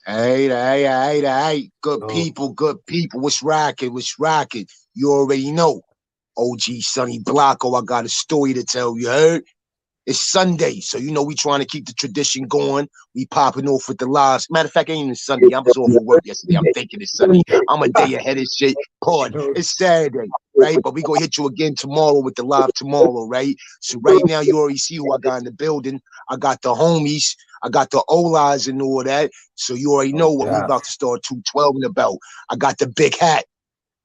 Hey. Good So, people, good people. What's rocking? What's rocking? You already know. OG Sonny Blocko, I got a story to tell you, heard? It's Sunday, so you know we trying to keep the tradition going. We popping off with the lives. Matter of fact, it ain't even Sunday. I was off of work yesterday. I'm thinking it's Sunday. I'm a day ahead of shit. Pardon. no, It's Saturday, right? But we gonna hit you again tomorrow with the live tomorrow, right? So right now you already see who I got in the building. I got the homies. I got the Olas and all that. So you already no know what we doubt, about to start 212 in the belt. I got the big hat.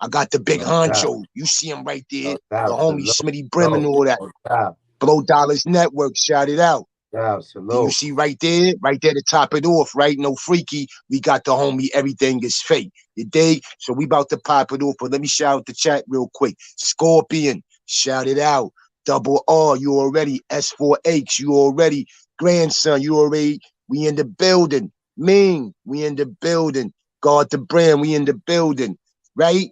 I got the big no doubt, honcho. You see him right there. no The doubt. homie Salute, Smitty Brim and no, all that. no doubt, Blow Dollars Network, shout it out. And you salute. see right there to top it off, right? No freaky. We got the homie, everything is fake. You dig? So we about to pop it off. But let me shout out the chat real quick. Scorpion, shout it out. Double R, you already. S4H, you already. Grandson, you already. We in the building. Ming, we in the building. Guard the brand, we in the building. Right?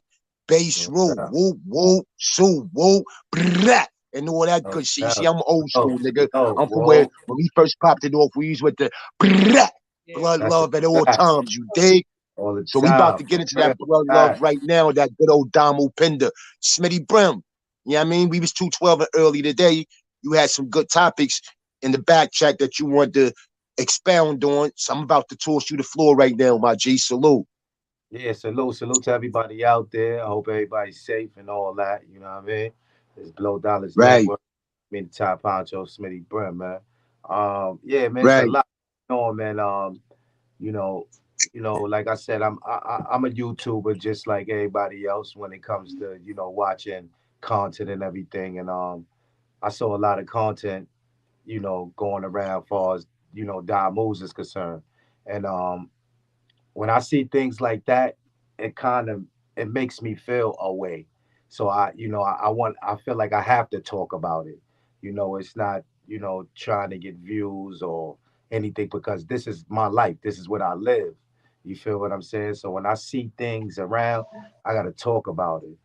Base No rule. doubt, Whoop, whoop, sue, whoop, brah, and all that no good shit. You see, doubt. I'm old Oh, school, nigga. no, I'm from where whoa. when we first popped it off, we used with the blood That's a love at all fact. times. You dig? All the So we about time, to get for into real. that blood love Fact. right now, that good old Damo Pinder. Smitty Brim. You know what I mean? We was 212 early today. You had some good topics in the back chat that you wanted to expound on. So I'm about to toss you the floor right now, my G. Salute. Yeah, salute to everybody out there. I hope everybody's safe and all that. You know what I mean? It's Blow Dollars Right, Network. Me and the top honcho, Smitty Brim, man. Yeah, man, it's a right. lot going on, man. You know, like I said, I'm a YouTuber just like everybody else when it comes to watching content and everything. And I saw a lot of content, going around far as Die Moves is concerned. And when I see things like that, it kind of it makes me feel a way. So I feel like I have to talk about it. It's not trying to get views or anything because this is my life. This is what I live. You feel what I'm saying? So when I see things around, I got to talk about it.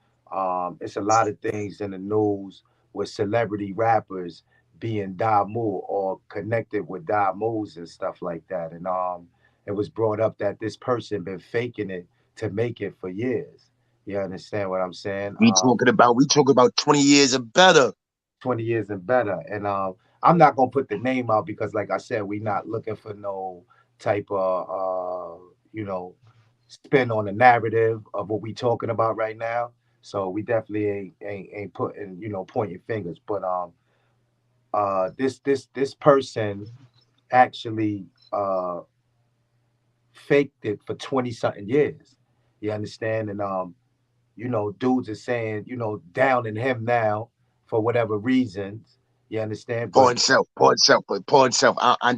It's a lot of things in the news with celebrity rappers being Damu or connected with Damus and stuff like that. And it was brought up that this person been faking it to make it for years. You understand what I'm saying? We talking about 20 years or better. 20 years and better. And I'm not gonna put the name out because, like I said, we not looking for no type of spin on the narrative of what we talking about right now. So we definitely ain't putting pointing fingers. But this person actually faked it for 20 something years. You understand? And dudes are saying, down in him now for whatever reasons. You understand? But Point self. I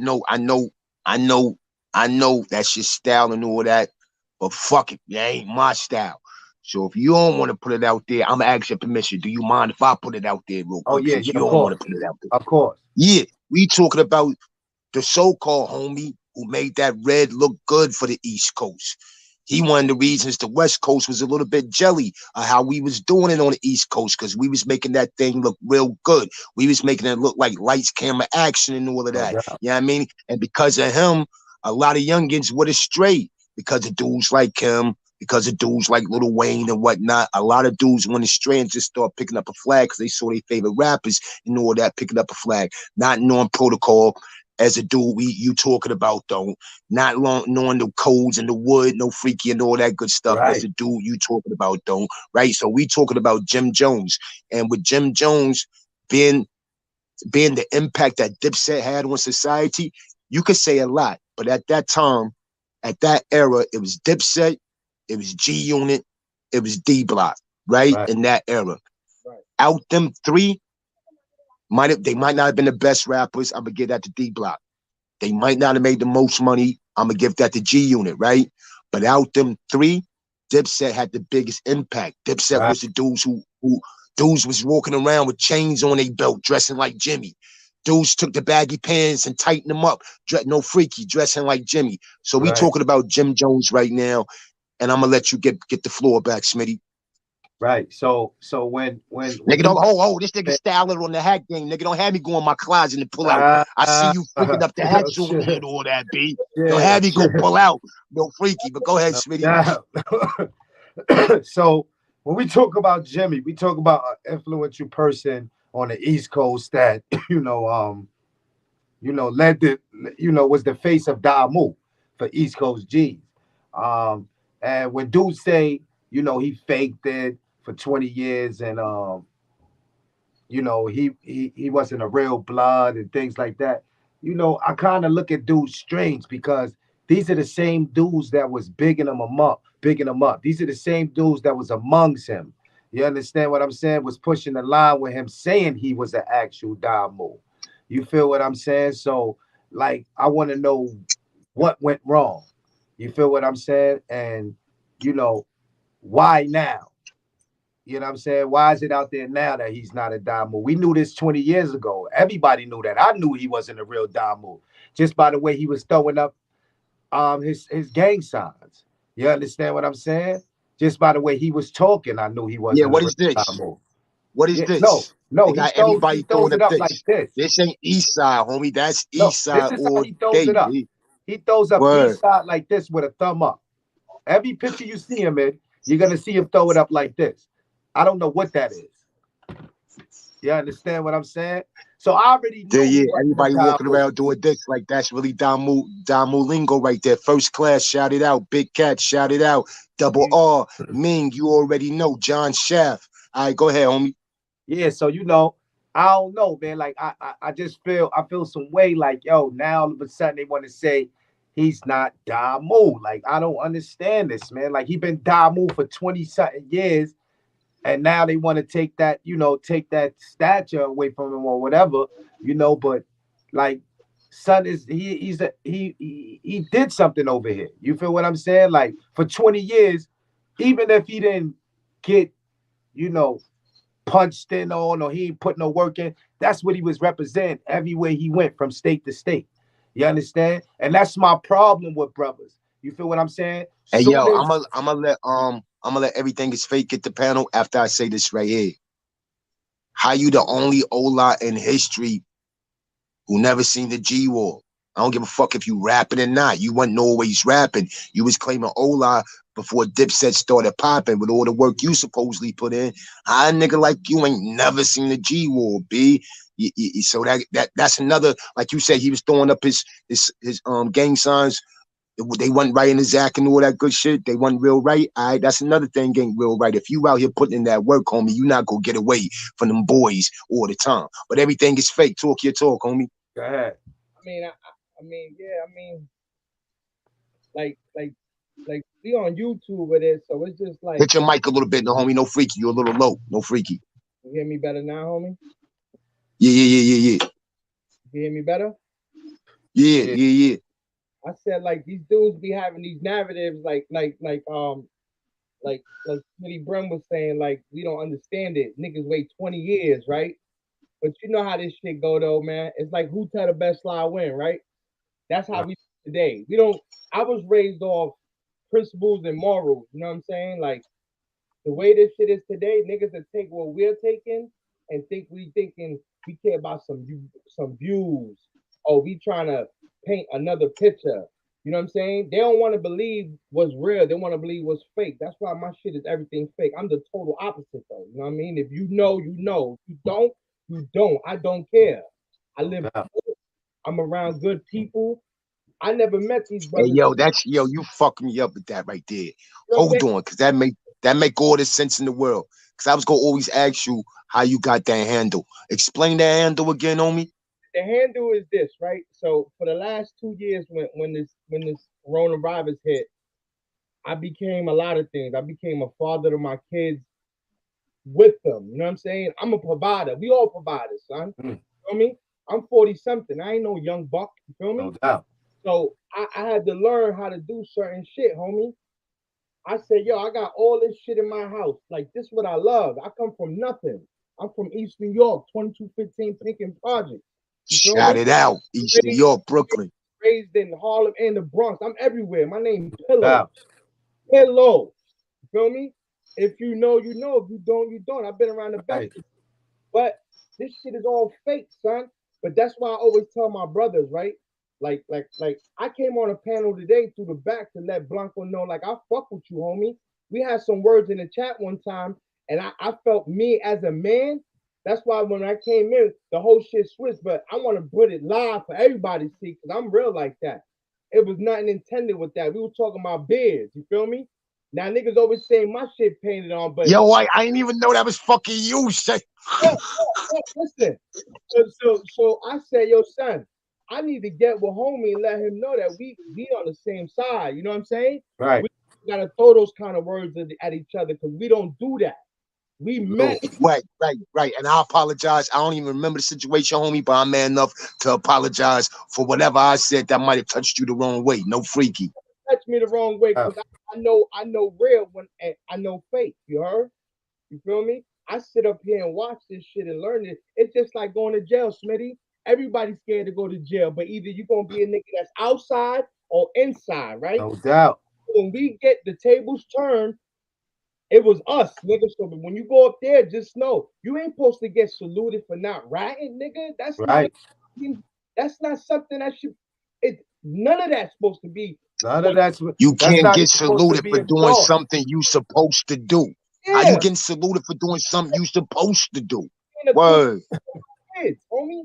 know that's your style and all that, but fuck it, that ain't my style. So if you don't want to put it out there, I'm gonna ask your permission. Do you mind if I put it out there real oh quick? yeah, Since yeah, you of don't want to course, put it out there, of course, yeah, we talking about the so-called homie who made that red look good for the East Coast. He one of the reasons the West Coast was a little bit jelly of how we was doing it on the East Coast because we was making that thing look real good. We was making it look like lights, camera, action, and all of no that. doubt, You know what I mean? And because of him, a lot of youngins would have strayed because of dudes like him, because of dudes like Lil Wayne and whatnot. A lot of dudes went astray and just start picking up a flag because they saw their favorite rappers and all that, picking up a flag, not knowing protocol, as a dude you talking about though, not long knowing the codes and the wood, no freaky and all that good stuff as right, a dude you talking about though, right? So we talking about Jim Jones, and with Jim Jones being being the impact that Dipset had on society, you could say a lot, but at that time, at that era, it was Dipset, it was G Unit, it was D Block, right? right, In that era, out them three, they might not have been the best rappers. I'm gonna give that to D Block. They might not have made the most money. I'm gonna give that to G Unit, right? But out them three, Dipset had the biggest impact. Dipset right, was the dudes who dudes was walking around with chains on their belt, dressing like Jimmy. Dudes took the baggy pants and tightened them up. No freaky, dressing like Jimmy. So we right. talking about Jim Jones right now, and I'm gonna let you get the floor back, Smitty. Right. So when Nigga, he don't this nigga styling on the hat game. Nigga, don't have me go in my closet and pull out. ah, I see you freaking up the yo, hats on me and all that, B. Don't have shit, me go shit. pull out. No freaky, but go ahead, Smitty. Now, so when we talk about Jimmy, we talk about an influential person on the East Coast that led the was the face of Damu for East Coast G's. Um, and when dudes say he faked it for 20 years and he wasn't a real blood and things like that. I kind of look at dudes strange because these are the same dudes that was bigging him up. These are the same dudes that was amongst him. You understand what I'm saying? Was pushing the line with him saying he was an actual Damu. You feel what I'm saying? So, like, I want to know what went wrong. You feel what I'm saying? And you know, why now? You know what I'm saying? Why is it out there now that he's not a Damu? We knew this 20 years ago. Everybody knew that. I knew he wasn't a real Damu just by the way he was throwing up his gang signs. You understand what I'm saying? Just by the way he was talking, I knew he Yeah, wasn't a what real is this? Damu. What is Yeah, no, this? no, They got everybody he throws throwing it up up like this. this. This ain't East Side, homie. That's No, East this Side is how all he throws day, it up. B. He throws up Word. east side like this with a thumb up. Every picture you see him in, you're gonna see him throw it up like this. I don't know what that is. You understand what I'm saying? So I already Yeah, knew he yeah. wasn't a Everybody walking Damu. around doing this like that's really Damu lingo right there. First class, shout it out. Big Cat, shout it out. Double R, Ming, you already know. John Shaft. All right, go ahead, homie. Yeah, so I don't know, man. Like I just I feel some way like, yo, now all of a sudden they want to say he's not Damu. Like, I don't understand this, man. Like, he been Damu for 20 something years, and now they want to take that stature away from him or whatever, but like, son is he did something over here. You feel what I'm saying? Like, for 20 years, even if he didn't get, you know, punched in on or he ain't put no work in. That's what he was representing everywhere he went from state to state. You understand? And that's my problem with brothers. You feel what I'm saying? Hey, Soon yo, as I'm gonna let everything is fake get the panel after I say this right here. How you the only Ola in history who never seen the G War? I don't give a fuck if you rapping or not. You wasn't always rapping. You was claiming Ola before Dipset started popping with all the work you supposedly put in. How a nigga like you ain't never seen the G War, B? So that's another, like you said, he was throwing up his gang signs. They wasn't right in his act and all that good shit. They wasn't real right. All right, that's another thing ain't real right. If you out here putting in that work, homie, you not gonna get away from them boys all the time. But everything is fake. Talk your talk, homie. go ahead. Yeah, like, like, like we on YouTube with it, so it's just like, Hit your mic a little bit, no homie. No freaky. You're a little low. No freaky. you hear me better now, homie? Yeah, yeah, yeah, yeah, yeah. You hear me better? Yeah, Yeah. yeah, yeah. I said, like, these dudes be having these narratives, like Smitty Brim was saying, like, we don't understand it. Niggas wait 20 years, right? But you know how this shit go though, man. It's like who tell the best lie win, right? That's how we today. We don't. I was raised off principles and morals. You know what I'm saying? Like, the way this shit is today, niggas that take what we're taking and think we thinking we care about some views. Oh, we trying to paint another picture. You know what I'm saying? They don't want to believe what's real. They want to believe what's fake. That's why my shit is everything fake. I'm the total opposite though. You know what I mean? If you know, you know. If you don't, you don't. I don't care. I No live. doubt. I'm around good people. I never met these Hey, brothers. you fucked me up with that right there. You know what I'm saying? Hold on, cause that make all the sense in the world. Cause I was gonna always ask you how you got that handle. Explain that handle again, homie. The handle is this, right? So for the last 2 years, when this coronavirus hit, I became a lot of things. I became a father to my kids with them. You know what I'm saying? I'm a provider. We all providers, son. Mm, You feel me? I'm 40 something. I ain't no young buck. You feel no me? doubt. So I had to learn how to do certain shit, homie. I said, yo, I got all this shit in my house. Like, this is what I love. I come from nothing. I'm from East New York, 2215 Pinkin Project. You feel Shout me? it out. East New Raised, York, Brooklyn. raised in Harlem and the Bronx. I'm everywhere. My name No Pillow. doubt. Pillow. You feel me? If you know, you know. If you don't, you don't. I've been around the best. Right. But this shit is all fake, son. But that's why I always tell my brothers, right? Like, I came on a panel today through the back to let Blanco know, like, I fuck with you, homie. We had some words in the chat one time, and I felt me as a man. That's why when I came in, the whole shit switched. But I want to put it live for everybody to see, because I'm real like that. It was nothing intended with that. We were talking about beards. You feel me? Now niggas always saying my shit painted on, but Yo, I didn't even know that was fucking you. Say, yeah, listen. So I said, yo, son, I need to get with homie and let him know that we on the same side. You know what I'm saying? Right. We gotta throw those kind of words at each other because we don't do that. We No. met. right. And I apologize. I don't even remember the situation, homie, but I'm man enough to apologize for whatever I said that might have touched you the wrong way. No freaky. Touch me the wrong way Yeah. because I know real when and I know fake. You heard? You feel me? I sit up here and watch this shit and learn it. It's just like going to jail, Smitty. Everybody's scared to go to jail, but either you're gonna be a nigga that's outside or inside, right? No doubt. When we get the tables turned, it was us, nigga. So when you go up there, just know you ain't supposed to get saluted for not ratting, nigga. Right. That's not something that should. It none of that's supposed to be. None of that's You that's can't not get even supposed to saluted be for doing endorsed. something you supposed to do. How you Yeah, getting saluted for doing something you supposed to do? in a good Word. kids, homie.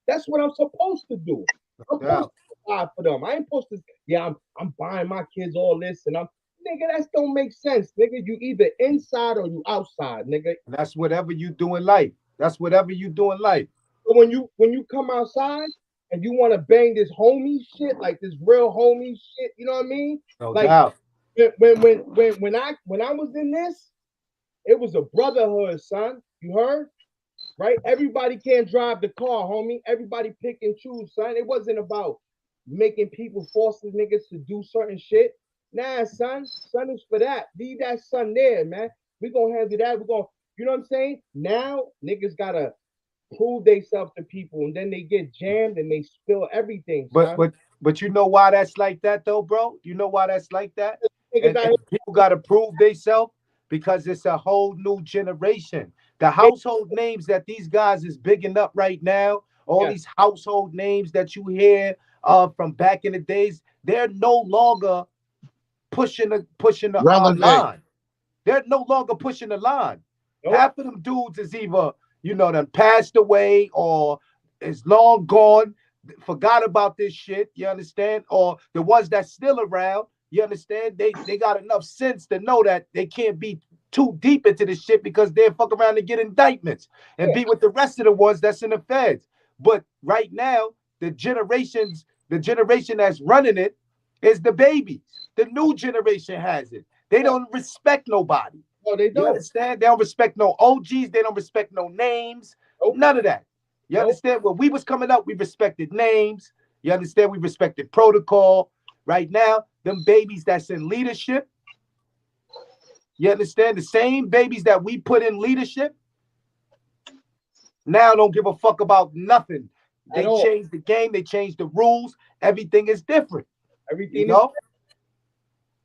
That's what I'm supposed to do. I'm supposed Doubt. to provide for them. I ain't supposed to. Yeah, I'm buying my kids all this, and I'm nigga. That don't make sense, nigga. You either inside or you outside, nigga. And that's whatever you do in life. That's whatever you do in life. So when you come outside and you want to bang this homie shit, like this real homie shit, you know what I mean? No Like doubt. when I was in this, it was a brotherhood, son. You heard? Right? Everybody can't drive the car, homie. Everybody pick and choose, son. It wasn't about making people force the niggas to do certain shit. Nah, son. Son is for that. Leave that son there, man. We gonna handle that. We gonna, you know what I'm saying? Now niggas gotta prove themselves to people, and then they get jammed and they spill everything, But son. but but you know why that's like that though, bro? You know why that's like that? Niggas And out people gotta prove themselves because it's a whole new generation. The here, household names that these guys is bigging up right now, all yeah, these household names that you hear from back in the days, they're no longer pushing the Relevant. line. They're no longer pushing the line. nope, Half of them dudes is either, them passed away or is long gone, forgot about this shit, you understand? Or the ones that's still around, you understand? They got enough sense to know that they can't be too deep into this shit because they'll fuck around and get indictments and yeah, be with the rest of the ones that's in the feds. But right now, the generation that's running it is the babies. The new generation has it. They yeah. don't respect nobody. No, they You don't. understand? They don't respect no OGs. They don't respect no names. Nope, None of that. You nope. understand? When we was coming up, we respected names. You understand? We respected protocol. Right now, them babies that's in leadership, you understand? The same babies that we put in leadership now don't give a fuck about nothing. At They all. changed the game. They changed the rules. Everything is different. You Everything is know?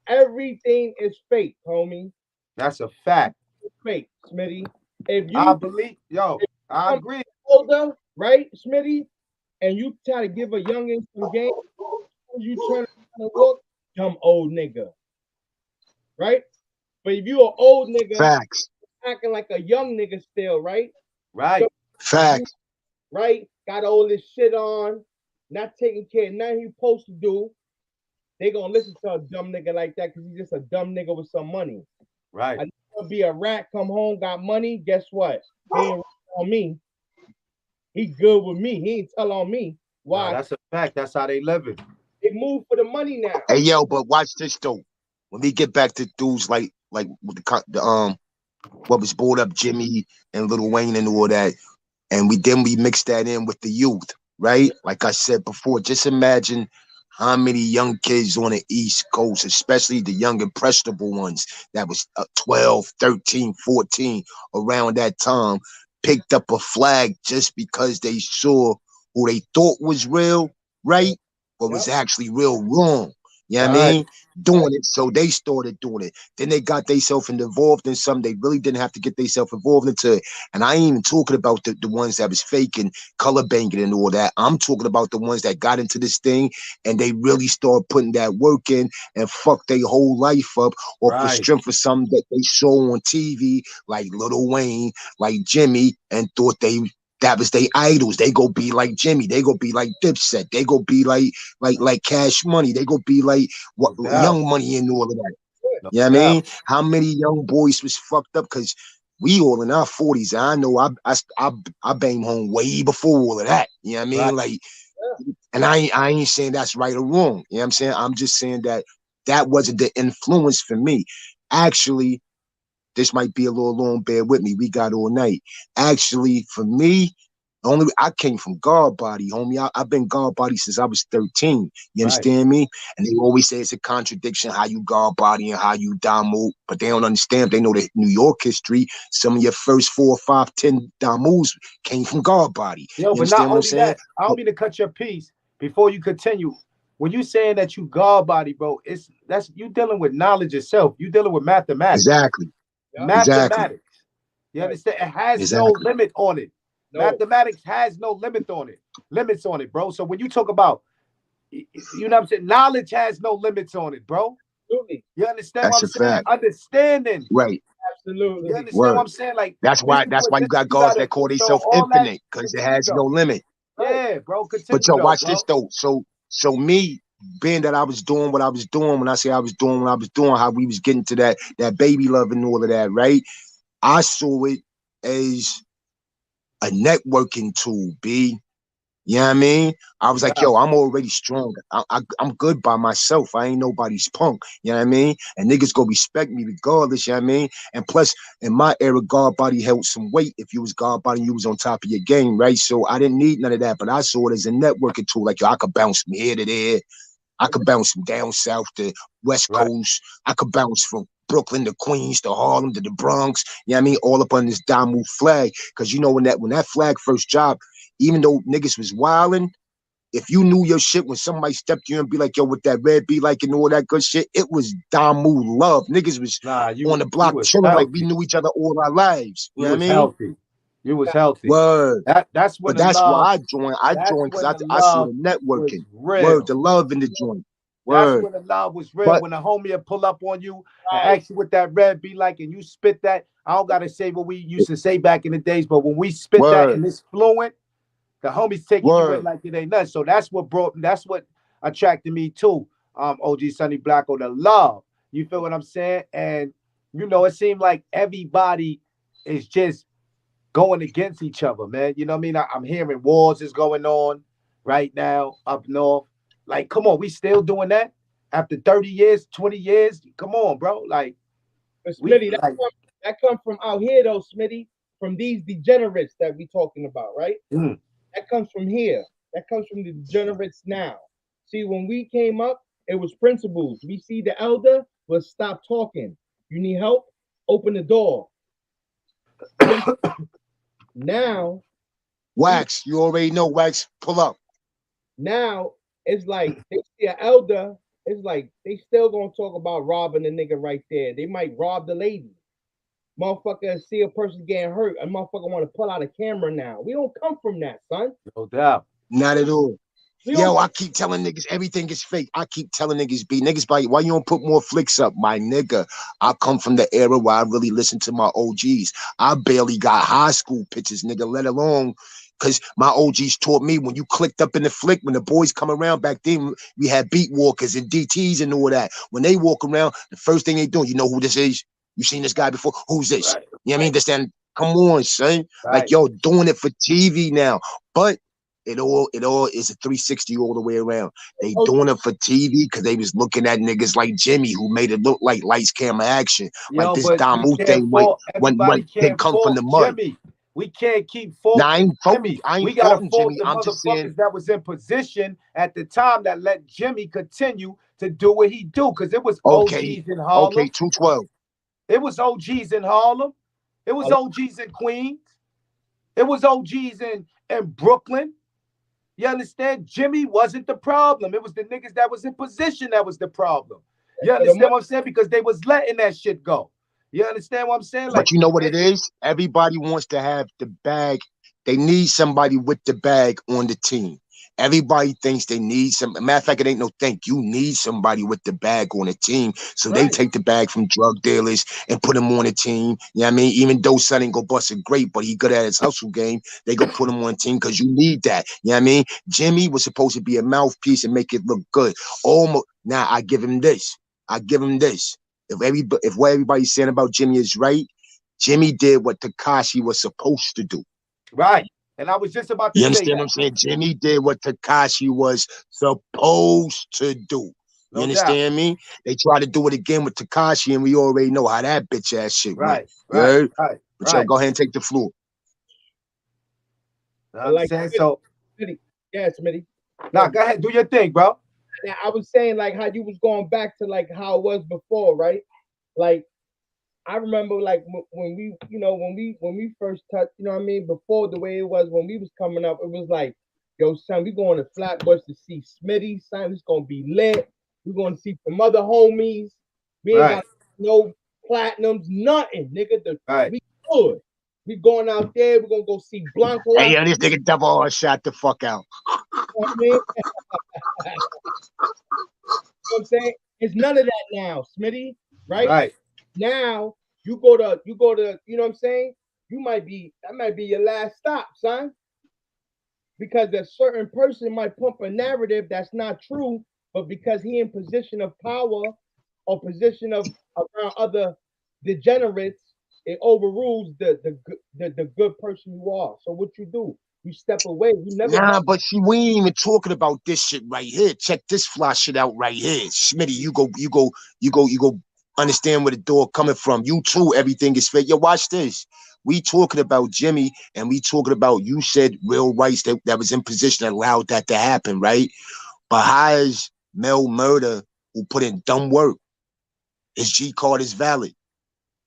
everything is fake, homie. That's a fact. It's fake, Smitty. If I you believe, yo, if I you come agree. older, right, Smitty, and you try to give a youngin some game, you turn around and look, dumb old nigga, right? But if you an old nigga Facts. acting like a young nigga still, right? So Right. you Facts. right, got all this shit on, not taking care of nothing you supposed to do. They gonna listen to a dumb nigga like that because he's just a dumb nigga with some money. Right. I never be a rat, come home, got money. Guess what? He ain't on me. He good with me. He ain't tell on me. Nah, Why? that's a fact. That's how they live it. They move for the money now. Hey yo, but watch this though. When we get back to dudes like with the what was brought up, Jimmy and Lil Wayne and all that, and we mix that in with the youth, right? Like I said before, just imagine how many young kids on the East Coast, especially the young impressionable ones that was 12, 13, 14 around that time, picked up a flag just because they saw who they thought was real, right? But was Yep. actually real wrong. You know what I Right. mean? Doing it. So they started doing it. Then they got themselves involved in something they really didn't have to get themselves involved into it. And I ain't even talking about the ones that was faking, color banking and all that. I'm talking about the ones that got into this thing and they really start putting that work in and fuck their whole life up off the Right. strength of something that they saw on TV, like Lil Wayne, like Jimmy, and thought that was their idols. They go be like Jimmy. They go be like Dipset. They go be like Cash Money. They go be like what No doubt. Young Money and all of that. No You know what I mean? doubt. How many young boys was fucked up because we all in our 40s. I know I banged home way before all of that. You know what I Right. mean? Like, and I ain't saying that's right or wrong. You know what I'm saying? I'm just saying that wasn't the influence for me. Actually, this might be a little long, bear with me. We got all night. Actually, for me, only I came from guard body, homie. I've been guard body since I was 13. You Right. understand me? And they always say it's a contradiction how you guard body and how you damu, but they don't understand. They know the New York history. Some of your first 4, 5, 10 damus came from guard body. Yo, You but not understand what I'm only saying? that, I don't mean to cut your piece before you continue. When you saying that you guard body, bro, that's you dealing with knowledge itself. You dealing with mathematics. Exactly. Yeah. Exactly. Mathematics. You Right. understand? It has no Exactly. limit on it. No. Mathematics has no limits on it, bro. So when you talk about, you know what I'm saying, knowledge has no limits on it, bro. Absolutely. You understand what That's I'm a saying? fact. Understanding. Right. Absolutely. You understand what Word. I'm saying? Like That's this why is that's what why this you got you gods gotta. that call So themselves all that infinite, because it continue has no though. limit. Right. Yeah, bro. But Continue yo, though, watch bro. this though. So me being that I was doing what I was doing, when I say I was doing what I was doing, how we was getting to that baby love and all of that, right? I saw it as a networking tool, B. You know what I mean? I was like, Yeah. yo, I'm already strong. I'm good by myself. I ain't nobody's punk. You know what I mean? And niggas gonna respect me regardless. You know what I mean? And plus, in my era, guard body held some weight. If you was guard body, you was on top of your game, right? So I didn't need none of that. But I saw it as a networking tool. Like, yo, I could bounce from here to there. I could bounce from down south to West Right. Coast. I could bounce from Brooklyn to Queens to Harlem to the Bronx. You know what I mean? All up on this Damu flag. Because you know when that flag first dropped, even though niggas was wilding, if you knew your shit when somebody stepped you and be like, yo, what that red be like and all that good shit, it was Damu love. Niggas was Nah, on the you block was chilling like we healthy. knew each other all our lives. You You know what I was mean? healthy. You was healthy. Word. That's when But the that's why love. I joined. I That's joined because when the I saw the love was networking. Word, real. the love in the joint. That's Word. when the love was real. But When the homie would pull up on you and Right. ask you what that red be like, and you spit that. I don't gotta say what we used to say back in the days, but when we spit that word, and it's fluent, the homie's taking you in word. like it ain't nothing. So that's what attracted me too. OG Sonny Blacko, the love. You feel what I'm saying? And it seemed like everybody is just going against each other, man. You know what I mean? I'm hearing wars is going on right now up north. Like, come on, we still doing that after 30 years, 20 years? Come on, bro. Like, But we Smitty, like, that comes from out here though, Smitty, from these degenerates that we talking about, right? mm, That comes from here. That comes from the degenerates now. See, when we came up, it was principles. We see the elder, but stop talking. You need help? Open the door. Now, we Wax, you already know. Wax, pull up. now it's like they see an elder. It's like they still gonna talk about robbing the nigga right there. They might rob the lady. Motherfucker see a person getting hurt. A motherfucker want to pull out a camera now. We don't come from that, son. no doubt. Not at all. We don't. Yo, I keep telling niggas everything is fake. I keep telling niggas niggas by why you don't put more flicks up, my nigga. I come from the era where I really listened to my OGs. I barely got high school pictures, nigga, let alone because my OGs taught me when you clicked up in the flick, when the boys come around back then, we had beat walkers and DTs and all that. When they walk around, the first thing they do, you know who this is? You seen this guy before? Who's this? Right, You know what I mean? This then come on, son. Like, right. yo, doing it for TV now. But it all is a 360 all the way around. They Oh, doing it for TV because they was looking at niggas like Jimmy who made it look like lights, camera, action. Like Yo, this but we Damu can't thing fault when everybody didn't can't come from fault the mud. Jimmy. We can't keep Now faulting Jimmy. I ain't We gotta faulting fault Jimmy. the I'm just saying, motherfuckers that was in position at the time that let Jimmy continue to do what he do. Cause it was okay, OGs in okay, Harlem. 212. It was OGs in Harlem. It was OGs in Queens. It was OGs in Brooklyn. You understand? Jimmy wasn't the problem. It was the niggas that was in position that was the problem. You For the understand what I'm saying? Because they was letting that shit go. You understand what I'm saying? But Like, you know what it is? Everybody wants to have the bag. They need somebody with the bag on the team. Everybody thinks they need some. Matter of fact, it ain't no think. You need somebody with the bag on the team. So they right. take the bag from drug dealers and put him on the team. You know what I mean? Even though Son ain't go bust it great, but he good at his hustle game, they go put him on the team because you need that. You know what I mean? Jimmy was supposed to be a mouthpiece and make it look good. Almost now I give him this. I give him this. If what everybody's saying about Jimmy is right, Jimmy did what Takashi was supposed to do. right. And I was just about to You say understand what that. I'm saying? Jimmy did what Takashi was supposed to do. You No doubt. understand me? They try to do it again with Takashi, and we already know how that bitch ass shit went. Right, You right, heard? right, But yo, right. go ahead and take the floor. You know what But I'm like saying? So, Smitty, yeah, Smitty. now go ahead, do your thing, bro. Now I was saying like how you was going back to like how it was before, right? Like I remember like when we, when we first touched, you know what I mean, before the way it was when we was coming up, it was like, yo, son, we going to Flatbush to see Smitty, son. It's gonna be lit. We're gonna see some other homies. We ain't Right, got no platinums, nothing, nigga. right. We good. We going out there. We're gonna go see Blanco Hey, after. yo, this nigga double R shot the fuck out. You know what I mean? You know what I'm saying? It's none of that now, Smitty. Right Right. now, you know what I'm saying? That might be your last stop, son, because a certain person might pump a narrative that's not true, but because he in position of power or position of around other degenerates, it overrules the good person you are. So what you do? You step away. You never Nah, bump. but see, we ain't even talking about this shit right here. Check this fly shit out right here. Smitty, you go understand where the door coming from. You too, everything is fake. Yo, watch this. We talking about Jimmy and we talking about you said real rights that was in position that allowed that to happen, right? But how is Mel Murder who put in dumb work? His G card is valid.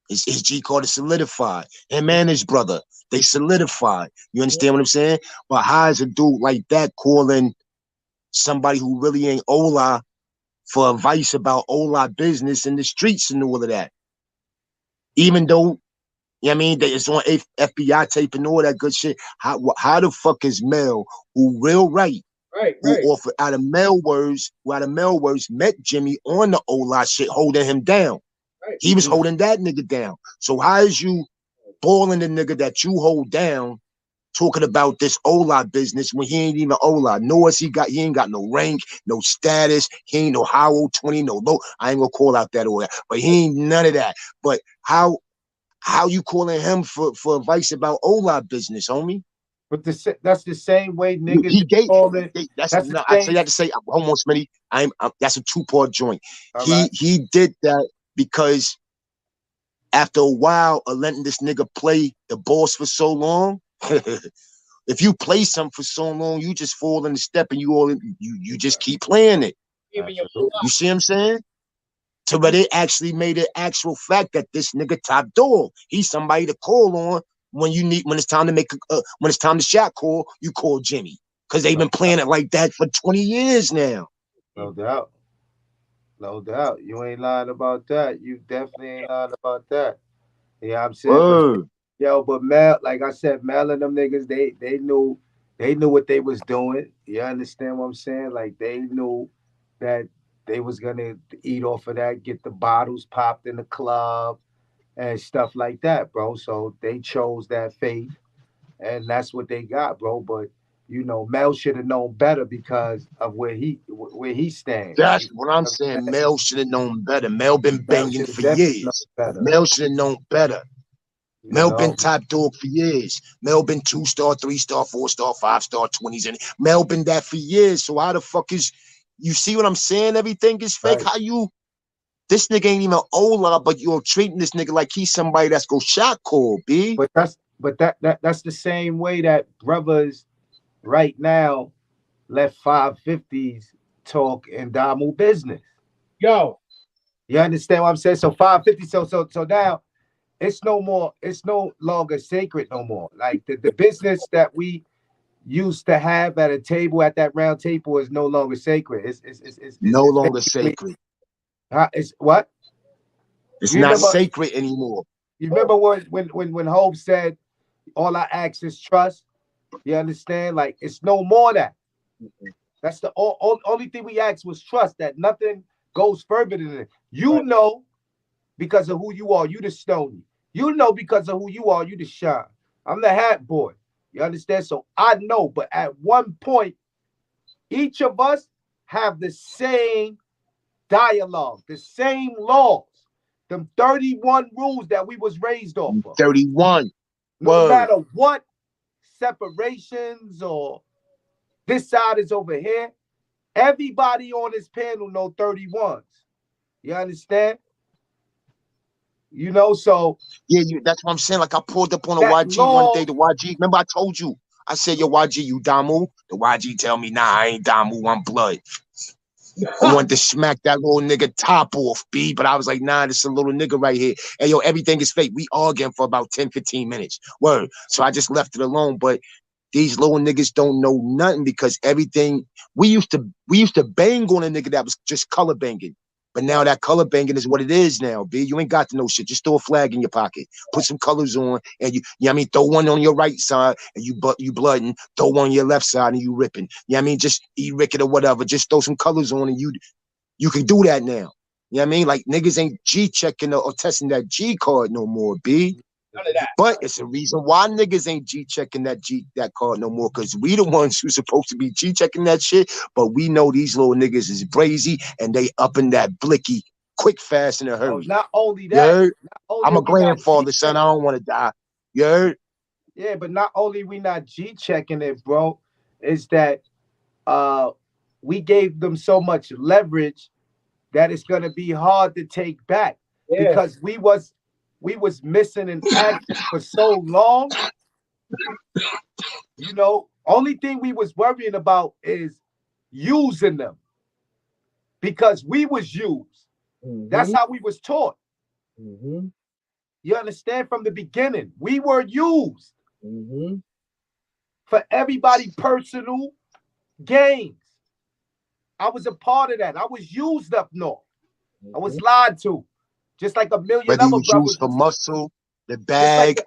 His G card is solidified. Him and his brother, they solidified. You understand what I'm saying? But how is a dude like that calling somebody who really ain't Ola for advice about Ola business in the streets and all of that? Even though, you know what I mean, that it's on FBI tape and all that good shit. How the fuck is Mel, who real right, Right, who right, offered out of Mel words, met Jimmy on the Ola shit, holding him down? right. He was Mm. holding that nigga down. So how is you balling the nigga that you hold down talking about this Ola business when he ain't even Ola? Nor is he ain't got no rank, no status, he ain't no Howell 20, no low. I ain't gonna call out that order, but he ain't none of that. But how you calling him for advice about Ola business, homie? But that's the same way niggas He is gave calling. that's That's the no, I say same. that to say almost many. That's a two-part joint. All right. He did that because after a while of letting this nigga play the boss for so long, if you play something for so long, you just fall in the step and you just keep playing it. Even your Absolutely. You see what I'm saying? So but it actually made it actual fact that this nigga top dog. He's somebody to call on when it's time to when it's time to shot call, you call Jimmy. Cause they've No been doubt. playing it like that for 20 years now. No doubt. No doubt. You ain't lying about that. You definitely ain't lying about that. You know what I'm saying? But Word. yo, but Mel, like I said, Mel and them niggas, they knew what they was doing. You understand what I'm saying? Like they knew that they was gonna eat off of that, get the bottles popped in the club and stuff like that, bro. So they chose that faith, and that's what they got, bro. But Mel should have known better because of where he stands. That's You what I'm know what I'm saying. saying? Mel should have known better. Mel been Mel banging should have for definitely known years. better. Mel should have known better. You Mel been know, top dog for years. Mel been 2-star, 3-star, 4-star, 5-star, 20s, and Mel been that for years. So how the fuck is you see what I'm saying? Everything is fake. right? How you this nigga ain't even Ola, but you're treating this nigga like he's somebody that's go shot call, B. But that's the same way that brothers right now let 550s talk and Damu business. yo. You understand what I'm saying? So 550, so now it's no longer sacred no more. Like the business that we used to have at a table at that round table is no longer sacred. No It's longer basically sacred. it's what It's you not remember. sacred anymore. You remember when Hope said, "All I ask is trust." You understand? Like it's no more that. That's the only thing we asked was trust. That nothing goes further than it. You know because of who you are. You the Stony. You know because of who you are. You the Shine. I'm the Hat Boy. You understand? So I know, but at one point, each of us have the same dialogue, the same laws, them 31 rules that we was raised off of. 31. No Word. matter what separations or this side is over here, everybody on this panel know 31s. You understand? You know, so Yeah, that's what I'm saying. Like I pulled up on a that YG one day. law, The YG, remember I told you. I said, yo, YG, you Damu? The YG tell me, nah, I ain't Damu, I'm blood. I wanted to smack that little nigga top off, B, but I was like, nah, this is a little nigga right here. Hey, yo, everything is fake. We arguing for about 10, 15 minutes. Word. So I just left it alone. But these little niggas don't know nothing because everything we used to bang on a nigga that was just color banging. But now that color banging is what it is now, B. You ain't got to know shit. Just throw a flag in your pocket. Put some colors on and you know what I mean, throw one on your right side and you blooding, throw one on your left side and you ripping. You know what I mean? Just eat ricket or whatever. Just throw some colors on and you can do that now. You know what I mean? Like niggas ain't G checking or testing that G card no more, B. None of that. But it's a reason why niggas ain't G checking that card no more. Cause we the ones who's supposed to be G checking that shit. But we know these little niggas is brazy and they up in that blicky quick, fast, in a oh, hurry. not only You that, heard? not only I'm are a we not G grandfather, son. I don't want to die. You heard? yeah, but not only we not G checking it, bro, is that uh we gave them so much leverage that it's gonna be hard to take back Yeah. because we was missing in action for so long. You know, only thing we was worrying about is using them because we was used. That's how we was taught. Mm-hmm. You understand? From the beginning, we were used Mm-hmm. for everybody personal gains. I was a part of that. I was used up north. I was lied to, just like a million Whether you other was used brothers for was. muscle, the Just like bag,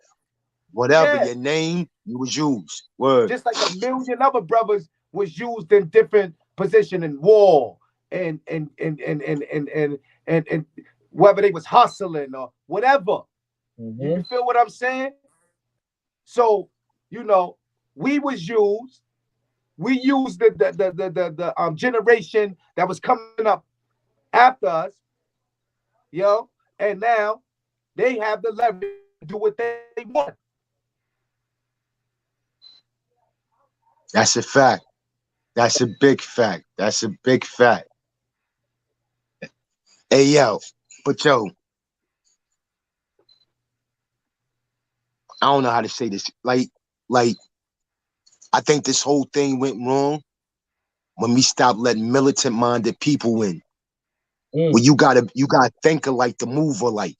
whatever, yeah, your name, you was used. Word. just like a million other brothers was used in different position in war and whether they was hustling or whatever. You feel what I'm saying? So you know, we was used. We used the generation that was coming up after us, yo, and now they have the leverage to do what they want. That's a fact. That's a big fact. That's a big fact. Hey yo, but yo, I don't know how to say this. Like I think this whole thing went wrong when we stopped letting militant-minded people in. Well, you gotta think alike to move alike.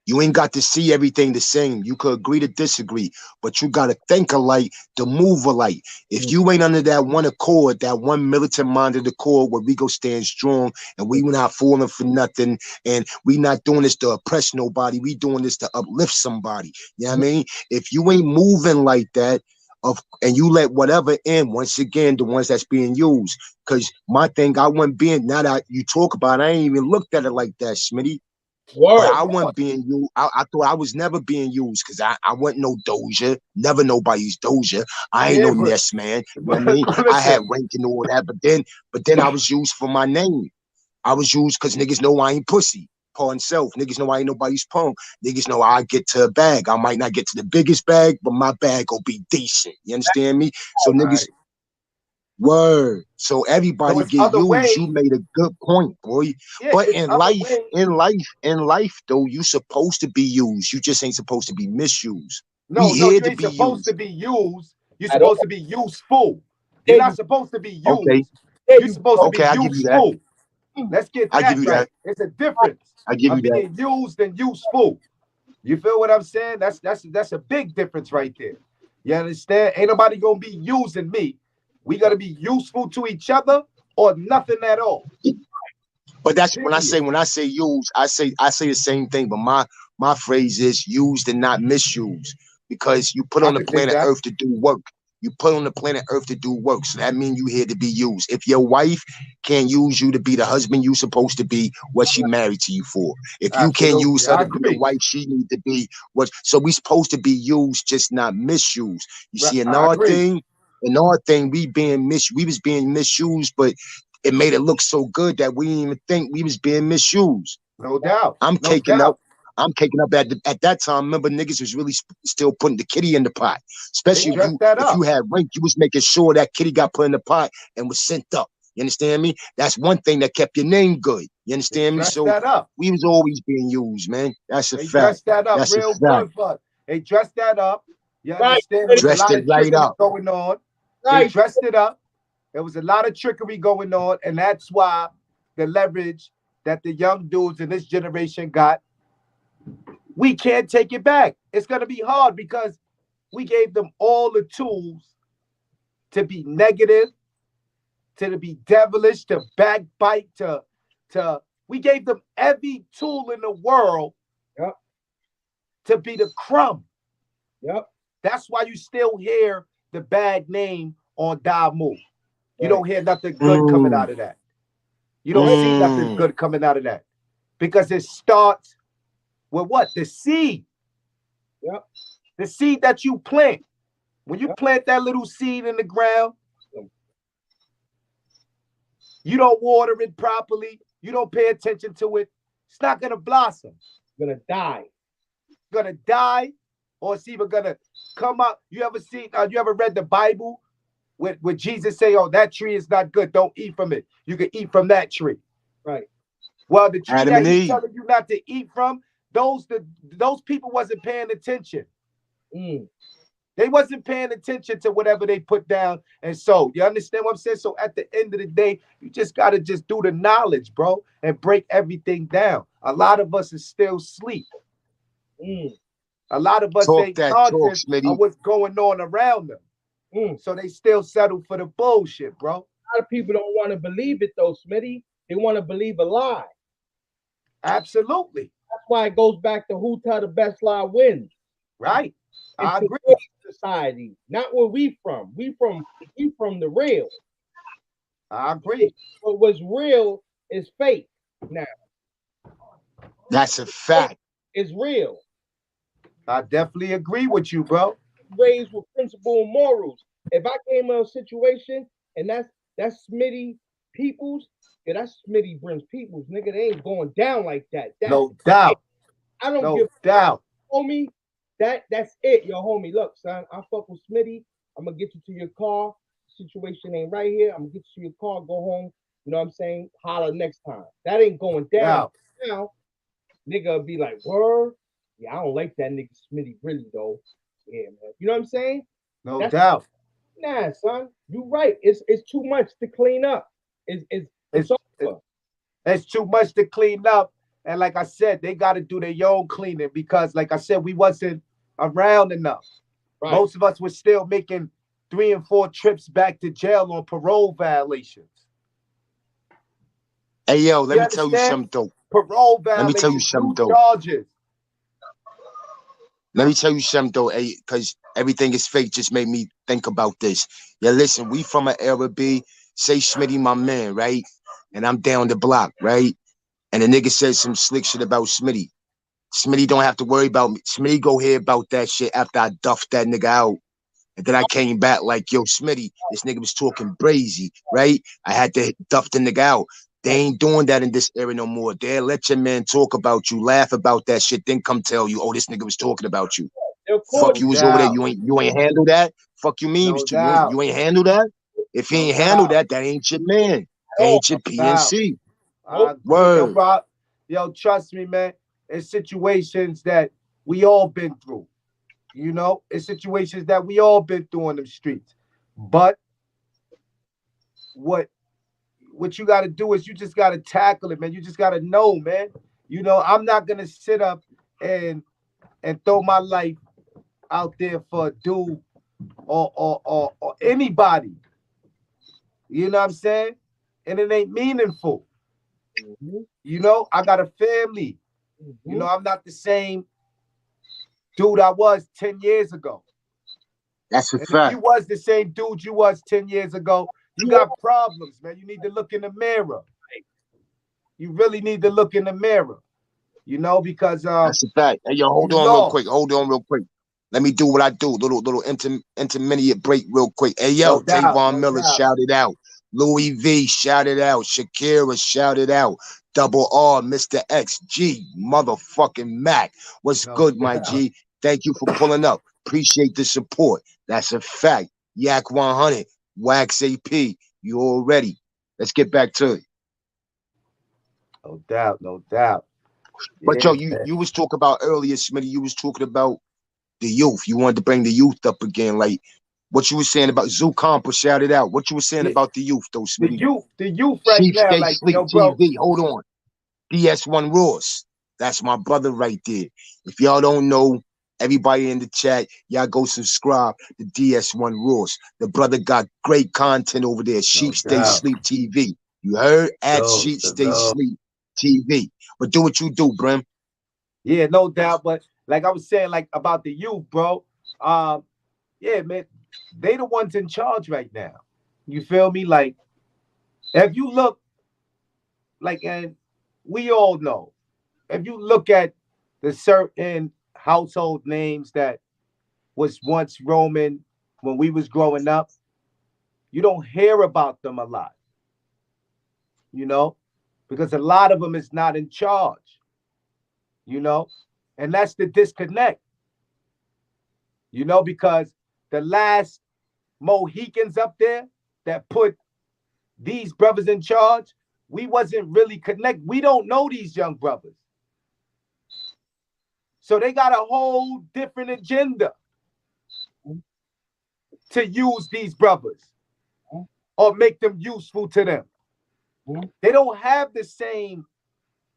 You ain't got to see everything the same. You could agree to disagree, but you gotta think alike to move alike. If you ain't under that one accord, that one militant-minded accord where we go stand strong and we not falling for nothing, and we not doing this to oppress nobody, we doing this to uplift somebody. You know what I mean? If you ain't moving like that, and you let whatever in, once again, the ones that's being used. Because my thing, I wasn't being, now that you talk about it, I ain't even looked at it like that, Smitty. But Word. I wasn't being used. I thought I was never being used because I wasn't no Doja, never nobody's Doja. I ain't Yeah, no Ness man. You know what I but mean? I had listen, rank and all that, but then I was used for my name. I was used because niggas know I ain't pussy. Paul self. Niggas know I ain't nobody's punk. Niggas know I get to a bag. I might not get to the biggest bag, but my bag will be decent. You understand me? So all niggas, right. word. So So everybody it's get other used. You ways. made a good point, boy. Yeah, But it's other ways. in life, though, you supposed to be used. You just ain't supposed to be misused. We No, no, here you to ain't be supposed to used. be used. You're At all. supposed to be useful. You're There not you, supposed to be Okay, used. there You're you supposed to go. be okay, I give you that. useful. Let's get I give that you that. right. It's a difference I give of you that. being used and useful. You feel what I'm saying? That's a big difference right there. You understand? Ain't nobody gonna be using me. We gotta be useful to each other or nothing at all. But that's Period. when I say use, I say the same thing. But my phrase is used and not misused, because you put I on the could dig planet that. Earth to do work. You put on the planet Earth to do work, so that means you here to be used. If your wife can't use you to be the husband you supposed to be, what she married to you for? If you can't use Absolutely. her I to be the agree. wife she need to be, what? So we supposed to be used, just not misused. You see, I agree. another thing, we was being misused, but it made it look so good that we didn't even think we was being misused. No doubt. I'm No caking up. doubt. I'm caking up at that time. Remember, niggas was really still putting the kitty in the pot. They Especially dressed that if you up. had rank, you was making sure that kitty got put in the pot and was sent up. You understand me? That's one thing that kept your name good. You They understand me? dressed So that up. we was always being used, man. That's a They fact. dressed that up That's a real fact. good for They dressed that up. You Right, understand? There was a Dressed lot it of right trickery up. going on. They right. dressed it up. There was a lot of trickery going on, and that's why the leverage that the young dudes in this generation got, we can't take it back. It's gonna be hard because we gave them all the tools to be negative, to be devilish, to backbite, to we gave them every tool in the world Yep, to be the crumb. yep. That's why you still hear the bad name on Damu. You Right. don't hear nothing good coming Mm, out of that. You don't Right. see nothing mm. good coming out of that because it starts with what? The seed. Yep. The seed that you plant. When you Yep. plant that little seed in the ground, you don't water it properly, you don't pay attention to it, it's not going to blossom. Gonna die. It's going to die, or it's even going to come up. You ever read the Bible with Jesus say, oh, that tree is not good, don't eat from it. You can eat from that tree. Right. Well, the tree Adam that and he's Eve. telling you not to eat from, those people wasn't paying attention. Mm. They wasn't paying attention to whatever they put down and sold. You understand what I'm saying? So at the end of the day, you just gotta just do the knowledge, bro, and break everything down. A lot of us is still asleep. Mm. A lot of us Talk ain't that talk, conscious of Smitty. what's going on around them. Mm. So they still settle for the bullshit, bro. A lot of people don't want to believe it though, Smitty. They want to believe a lie. Absolutely. That's why it goes back to who tell the best lie wins. Right. In I agree. today's society, not where we from. We from the real. I agree. But what's real is fake. Now, That's a fake fact. is real. I definitely agree with you, bro. Raised with principle and morals. If I came in a situation and that's Smitty Peoples, yeah, that's Smitty Brims Peoples, nigga. They ain't going down like that. That's No doubt. I don't No give doubt. homie. That's it, yo, homie. Look, son, I fuck with Smitty. I'm gonna get you to your car. Situation ain't right here. I'm gonna get you to your car. Go home. You know what I'm saying? Holler next time. That ain't going down Doubt. now. Nigga be like, word. Yeah, I don't like that nigga Smitty really though. Yeah, man. You know what I'm saying? No That's doubt. nah, son. You right. It's too much to clean up. It's It's over. it's too much to clean up. And like I said, they got to do their own cleaning because, like I said, we wasn't around enough. Right. Most of us were still making 3 and 4 trips back to jail on parole violations. Hey yo, let You me tell you understand? something though. Parole Let me tell you violations, something new though. charges. Let me tell you something though, because everything is fake just made me think about this. Yeah, listen, we from an era B, say Smitty my man, right? And I'm down the block, right? And the nigga said some slick shit about Smitty. Smitty don't have to worry about me. Smitty go hear about that shit after I duffed that nigga out. And then I came back like, yo, Smitty, this nigga was talking brazy, right? I had to duff the nigga out. They ain't doing that in this era no more. They'll let your man talk about you, laugh about that shit, then come tell you, oh, this nigga was talking about you. They'll call Fuck, No you. you was over there. doubt. You ain't handle that. Fuck you mean was No to doubt. you ain't handle that. If he No ain't handle doubt. that, that ain't your man. That Oh, ain't your Doubt. PNC. I nope. agree. Yo, Word. Rob. Yo, trust me, man. It's situations that we all been through. You know, it's situations that we all been through on them streets. But what what you got to do is you just got to tackle it, man. You just got to know, man. You know, I'm not gonna sit up and throw my life out there for a dude or anybody. You know what I'm saying? And it ain't meaningful. Mm-hmm. You know, I got a family. You Mm-hmm. know, I'm not the same dude I was 10 years ago. That's a And if you fact. was the same dude you was 10 years ago, you You got problems, man. You need to look in the mirror. You really need to look in the mirror, you know, because That's a fact. Hey, yo, hold you on real quick. lost. Hold on real quick. Let me do what I do. Little intermediate break real quick. Hey, No yo, doubt, Tavon no Miller, doubt. shout it out. Louis V, shout it out. Shakira, shout it out. Double R, Mr. X, G, motherfucking Mac. What's No good, my doubt. G? Thank you for pulling up. Appreciate the support. That's a fact. Yak 100, Wax AP. You already. Let's get back to it. No doubt, no doubt. But Yeah, yo, you man. you was talking about earlier, Smitty. You was talking about the youth. You wanted to bring the youth up again. Like what you were saying about Zoo Compa, shout it out. What you were saying Yeah, about the youth, though, Smitty. the youth right Sheep now, Stay like, Sleep yo, bro. TV. Hold on. DS1 Ross. That's my brother right there. If y'all don't know, everybody in the chat, y'all go subscribe to DS1 Ross. The brother got great content over there. No Sheep Stay doubt. Sleep TV. You heard? At So, Sheep so Stay no. Sleep TV. But do what you do, Brim. Yeah, no doubt. But like I was saying, like about the youth, bro. Um, yeah, man, they the ones in charge right now. You feel me? Like if you look, like, and we all know, if you look at the certain household names that was once Roman when we was growing up, you don't hear about them a lot, you know, because a lot of them is not in charge, you know, and that's the disconnect, you know, because the last Mohicans up there that put these brothers in charge, we wasn't really connect. We don't know these young brothers. So they got a whole different agenda to use these brothers or make them useful to them. They don't have the same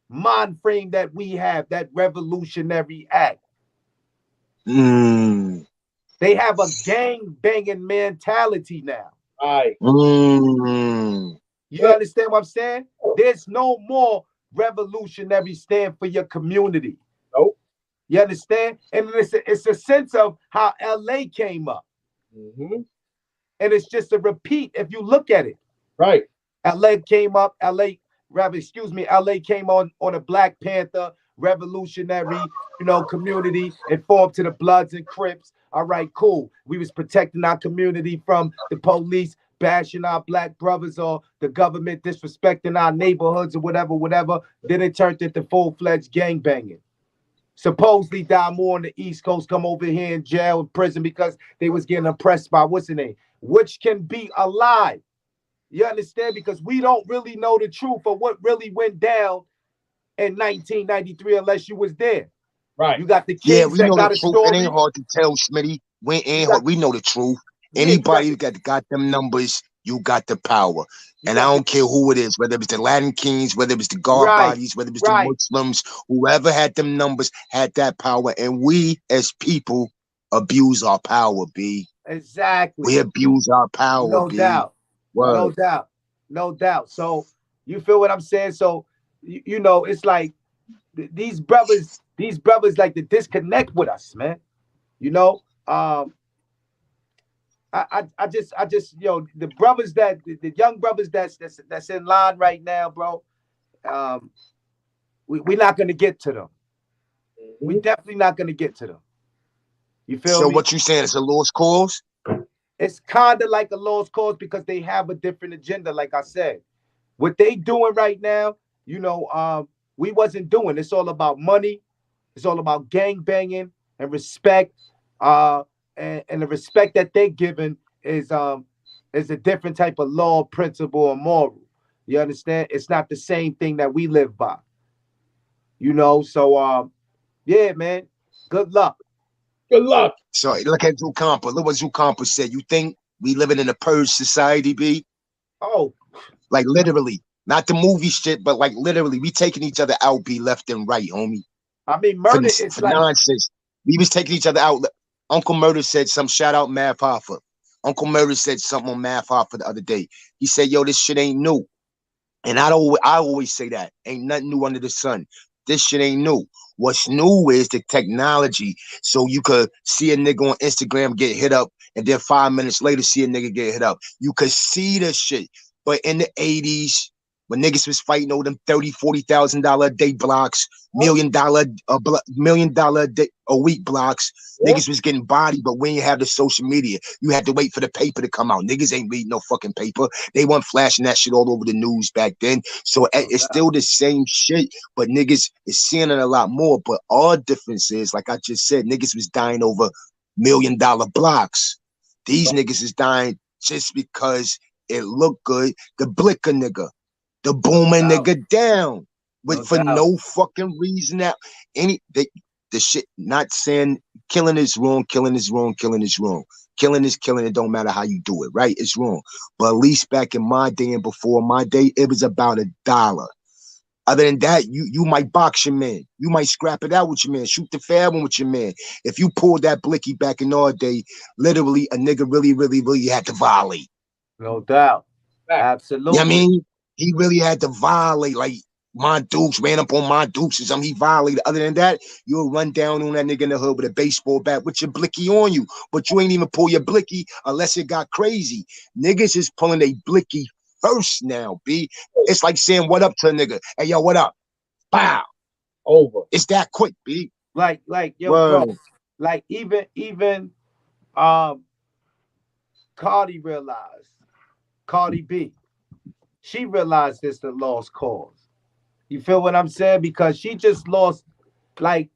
mind frame that we have, that revolutionary act. Mm. They have a gang banging mentality now. Right. Mm. You understand what I'm saying? There's no more revolutionary stand for your community. Nope. You understand? And it's a sense of how LA came up. Mm-hmm. And it's just a repeat if you look at it. Right. LA came up, LA came on a Black Panther revolutionary, you know, community and formed to the Bloods and Crips. All right, cool. We was protecting our community from the police bashing our black brothers or the government disrespecting our neighborhoods or whatever, whatever. Then it turned into full-fledged gang banging. Supposedly die more on the East Coast, come over here in jail and prison because they was getting oppressed by what's the name, which can be a lie. You understand? Because we don't really know the truth of what really went down in 1993 unless you was there. Right. You got the Yeah, kings we that know the got a truth. It ain't story. hard to tell, Smitty. We You ain't got hard. We know the truth. yeah, Anybody got them numbers, you got the power. you And I got the don't care who it is, whether it's the Latin Kings, whether it's the God right, bodies, whether it's the right. Muslims, whoever had them numbers had that power. And we as people abuse our power, B. We Exactly. abuse our power, No B. doubt. No Word. doubt. No doubt. So you feel what I'm saying? So you know, it's like these brothers like to disconnect with us, man. You know, I just, you know, the brothers that the young brothers that's in line right now, bro. Um, we're not gonna get to them. We Mm-hmm. definitely not gonna get to them. You feel So me? what you saying? It's a lost cause? It's kind of like a lost cause because they have a different agenda. Like I said, what they doing right now, you know, we wasn't doing. It's all about money. It's all about gang banging and respect. Uh, and the respect that they're given is a different type of law, principle, or moral. You understand? It's not the same thing that we live by. You know, so yeah, man. Good luck. Good luck. So look at Zucampa. Look what Zucampa said. You think we living in a purge society, B? Oh, Like literally. Not the movie shit, but like literally. We taking each other out, B, left and right, homie. I mean, For murder this, is for like nonsense. We was taking each other out. Uncle Murder said some shout out Math Hoffa. Uncle Murder said something on Math Hoffa the other day. He said, yo, this shit ain't new. And I always say that. Ain't nothing new under the sun. This shit ain't new. What's new is the technology. So you could see a nigga on Instagram get hit up, and then 5 minutes later see a nigga get hit up. You could see the shit. But in the 80s, when niggas was fighting over them $30,000-$40,000 a day blocks, $1 million a week blocks, niggas was getting bodied, but we ain't have the social media. You had to wait for the paper to come out. Niggas ain't reading no fucking paper. They weren't flashing that shit all over the news back then. So it's still the same shit, but niggas is seeing it a lot more. But our difference is, like I just said, niggas was dying over $1 million blocks. These niggas is dying just because it looked good. The blicker nigga, the boomer nigga down for no fucking reason. That the shit, not saying killing is wrong, killing is wrong, killing is wrong. Killing is killing. It don't matter how you do it, right? It's wrong. But at least back in my day and before my day, it was about $1. Other than that, you might box your man. You might scrap it out with your man. Shoot the fair one with your man. If you pulled that blicky back in our day, literally a nigga really, really, really had to violate. No doubt. Absolutely. You know what I mean? He really had to violate. Like, my Dukes ran up on my Dukes or something. He violated. Other than that, you'll run down on that nigga in the hood with a baseball bat with your blicky on you. But you ain't even pull your blicky unless it got crazy. Niggas is pulling a blicky first now, B. It's like saying what up to a nigga. Hey, yo, what up? Bow. Over. It's that quick, B. Like, yo, bro. Like, even Cardi realized, Cardi B, she realized it's the lost cause. You feel what I'm saying? Because she just lost, like,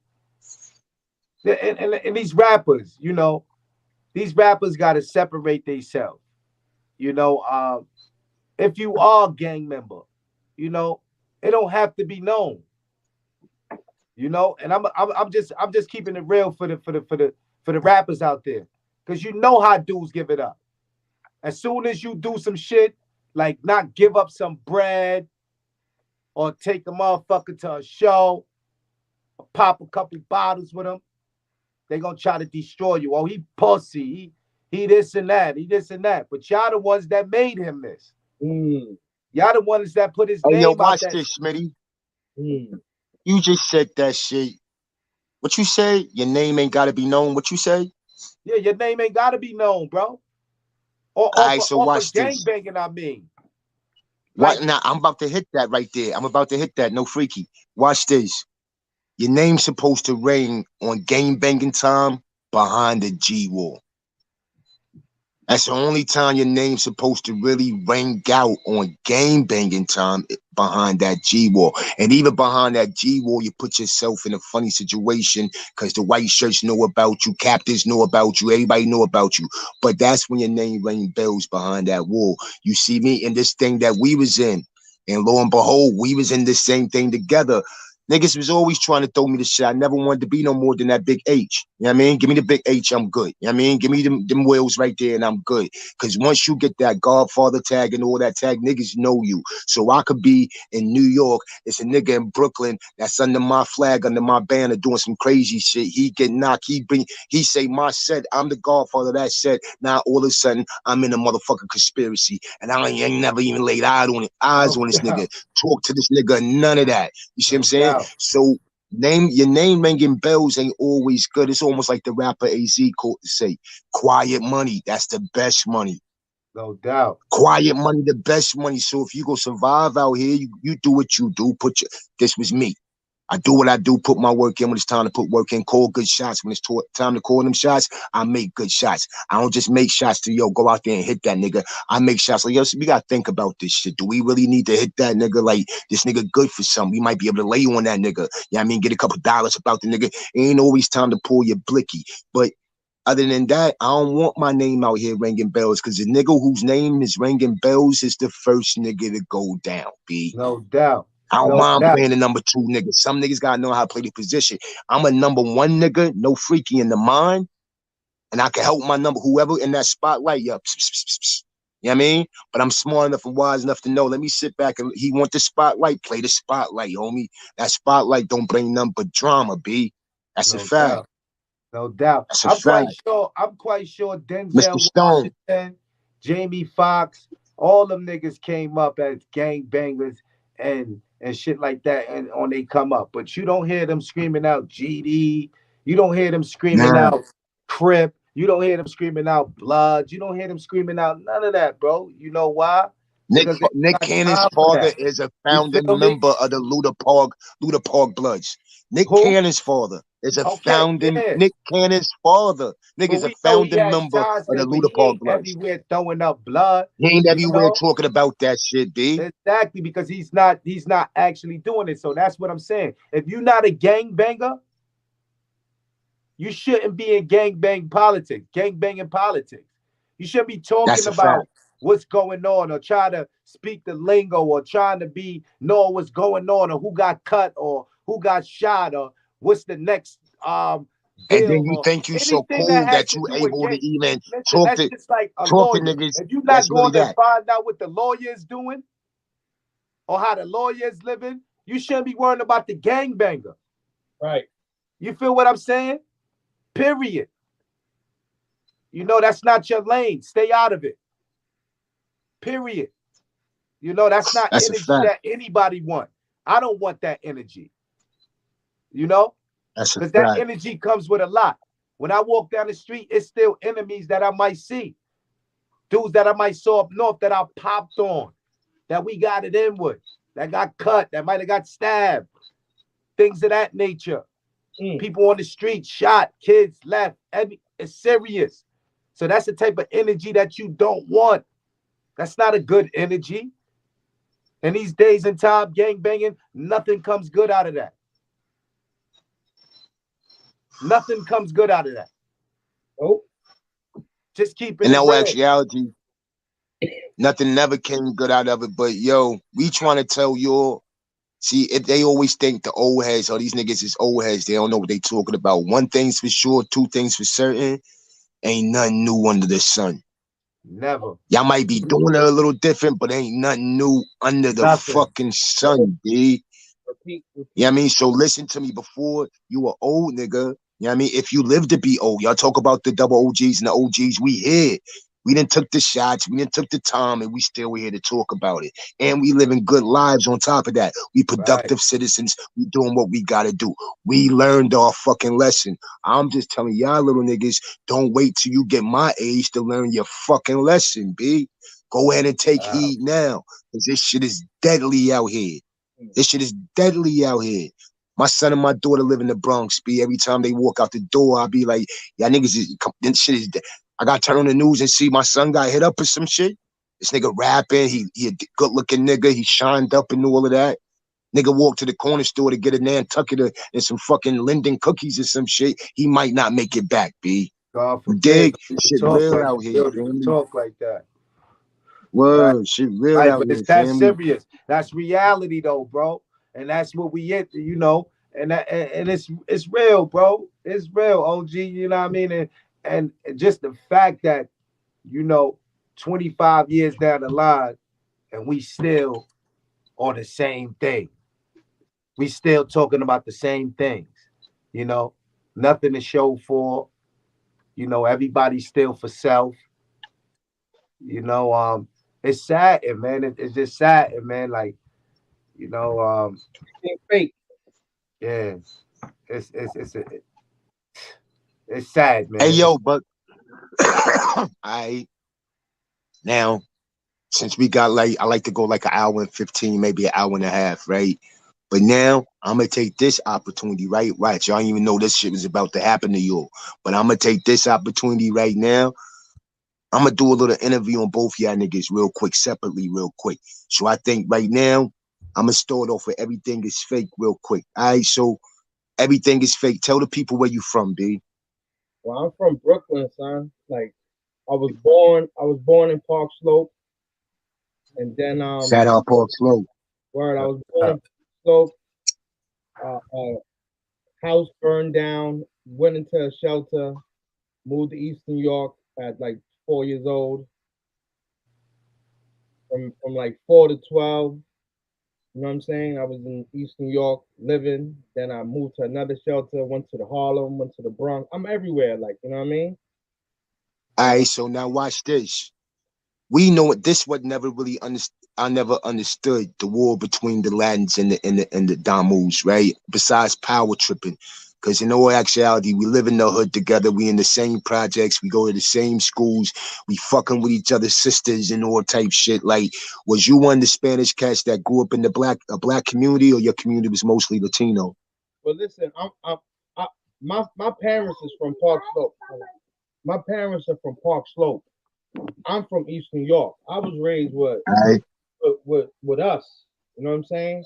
and these rappers, you know, these rappers got to separate themselves. You know, if you are a gang member, you know, it don't have to be known. You know, and I'm just keeping it real for the rappers out there, because you know how dudes give it up. As soon as you do some shit like not give up some bread or take a motherfucker to a show, or pop a couple bottles with him, they gonna try to destroy you. Oh, he pussy, he this and that, he this and that. But y'all the ones that made him this. Y'all the ones that put his name yo, out watch that. this, Smitty. You just said that shit. What you say? Your name ain't gotta be known. What you say? Yeah, your name ain't gotta be known, bro. Or so watch gang this. banging, I mean. What? Now I'm about to hit that right there. I'm about to hit that. No freaky. Watch this. Your name's supposed to ring on game banging time behind the G wall. That's the only time your name's supposed to really ring out on game banging time, behind that G wall. And even behind that G wall, you put yourself in a funny situation because the white shirts know about you, captains know about you, everybody know about you. But that's when your name ring bells behind that wall. You see me in this thing that we was in, and lo and behold, we was in this same thing together. Niggas was always trying to throw me the shit. I never wanted to be no more than that big H. You know what I mean? Give me the big H, I'm good. You know what I mean? Give me them wheels right there and I'm good. Because once you get that Godfather tag and all that tag, niggas know you. So I could be in New York. It's a nigga in Brooklyn that's under my flag, under my banner, doing some crazy shit. He get knocked. He say my set. I'm the Godfather of that set. Now all of a sudden, I'm in a motherfucking conspiracy. And I ain't never even laid eyes on this nigga. Talk to this nigga, none of that. You see what I'm saying? So your name ringing bells ain't always good. It's almost like the rapper AZ say, quiet money. That's the best money. No doubt. Quiet money, the best money. So if you go survive out here, you do what you do. This was me. I do what I do, put my work in when it's time to put work in, call good shots. When it's time to call them shots, I make good shots. I don't just make shots to, go out there and hit that nigga. I make shots like, we got to think about this shit. Do we really need to hit that nigga? Like, this nigga good for something. We might be able to lay on that nigga. Yeah, I mean, get a couple dollars about the nigga. It ain't always time to pull your blicky. But other than that, I don't want my name out here ringing bells, because the nigga whose name is ringing bells is the first nigga to go down, B. No doubt. I don't mind playing the number 2 nigga. Some niggas gotta know how to play the position. I'm a number 1 nigga, no freaky in the mind, and I can help my number, whoever in that spotlight, you know what I mean? But I'm smart enough and wise enough to know, let me sit back and he want the spotlight, play the spotlight, homie. That spotlight don't bring nothing but drama, B. That's a fact. No doubt. That's a I'm quite fact. sure. I'm quite sure Mr. Denzel Stone. Washington, Jamie Foxx, all them niggas came up as gangbangers and shit like that, and on they come up. But you don't hear them screaming out GD. You don't hear them screaming Nah. out Crip. You don't hear them screaming out Blood. You don't hear them screaming out none of that, bro. You know why? Because they Nick got Cannon's time for father that. is a You founding feel me? member of the Luda Park Bloods. Nick Who? Cannon's father is a Okay, founding yeah. Nick Cannon's father. Nigga But is a we know he founding had member shots of the there, but Luda he Park ain't Bloods. everywhere throwing up blood. He ain't You everywhere know? talking about that shit, B. Exactly, because he's not actually doing it. So that's what I'm saying. If you're not a gangbanger, you shouldn't be in gangbanging politics. You shouldn't be talking That's a fact. about what's going on or trying to speak the lingo or trying to be know what's going on or who got cut or who got shot or what's the next And bill then you or think you so anything that cool has that to you do with able to gang. even Listen, that's just like a talk to lawyer. niggas. If you're not That's really going to that. find out what the lawyer is doing or how the lawyer is living, you shouldn't be worrying about the gangbanger. Right. You feel what I'm saying? Period. You know, that's not your lane. Stay out of it. Period. You know, that's not That's a energy fact. that anybody want. I don't want that energy, you know, That's a because that fact. energy comes with a lot. When I walk down the street, it's still enemies that I might see. Dudes that I might saw up north that I popped on, that we got it in with, that got cut, that might have got stabbed, things of that nature. Mm. People on the street shot, kids left. It's serious. So that's the type of energy that you don't want. That's not a good energy. And these days and time, gang banging, nothing comes good out of that. Nothing comes good out of that. Nope. Just keeping In it all real. actuality, nothing never came good out of it. But yo, we trying to tell you. See, if they always think the old heads or these niggas is old heads, they don't know what they talking about. One thing's for sure, two things for certain. Ain't nothing new under the sun. Never. Y'all might be doing it a little different, but ain't nothing new under the Nothing. fucking sun, B. Repeat. You know what I mean? So listen to me before you were old, nigga. You know what I mean? If you live to be old, y'all talk about the double OGs and the OGs. We here. We didn't took the shots. We didn't took the time, and we still here to talk about it. And we living good lives on top of that. We Right. productive citizens. We doing what we gotta do. We learned our fucking lesson. I'm just telling y'all little niggas, don't wait till you get my age to learn your fucking lesson, B. Go ahead and take Wow. heed now, because this shit is deadly out here. This shit is deadly out here. My son and my daughter live in the Bronx, B. Every time they walk out the door, I'll be like, y'all niggas is, this shit is, I got to turn on the news and see my son got hit up or some shit. This nigga rapping, he a good looking nigga, he shined up and all of that. Nigga walked to the corner store to get a Nantucket and some fucking Linden cookies or some shit. He might not make it back, B. God You forbid dig? for you to Shit talk real like out here, to family. talk like that. Right. Word, shit real Right. out But it's here, that family. serious. That's reality though, bro. And that's what we get, you know. And it's real, bro. It's real, OG. You know what I mean? And just the fact that, you know, 25 years down the line, and we still on the same thing. We still talking about the same things, you know, nothing to show for, you know, everybody's still for self, you know, it's sad, man. It's just sad, man. Like, you know, Ain't fake. yeah, it's it's sad, Hey, man. yo, but I now since we got like I like to go like an hour and 15, maybe an hour and a half, right? But now I'm gonna take this opportunity, right? Right. Y'all don't even know this shit was about to happen to you. But I'm gonna take this opportunity right now. I'm gonna do a little interview on both y'all niggas real quick, separately, real quick. So I think right now, I'm gonna start off with everything is fake real quick. All right, so everything is fake. Tell the people where you from, B. Well, I'm from Brooklyn, son. Like I was born in Park Slope, and then Fat Hop Park Slow. word, I was born Uh, in Park Slope. House burned down. Went into a shelter. Moved to East New York at like 4 years old. From like 4 to 12, You know what I'm saying? I was in East New York living. Then I moved to another shelter, went to the Harlem, went to the Bronx. I'm everywhere, like, you know what I mean? All And right, so now watch this. We know it. This what never really understood. I never understood the war between the Latins and the Damus, right? Besides power tripping, because in all actuality, we live in the hood together. We in the same projects. We go to the same schools. We fucking with each other's sisters and all type shit. Like, was you one of the Spanish cats that grew up in the black community, or your community was mostly Latino? but listen, I, my parents is from Park Slope. My parents are from Park Slope. I'm from East New York. I was raised All right. with us. You know what I'm saying?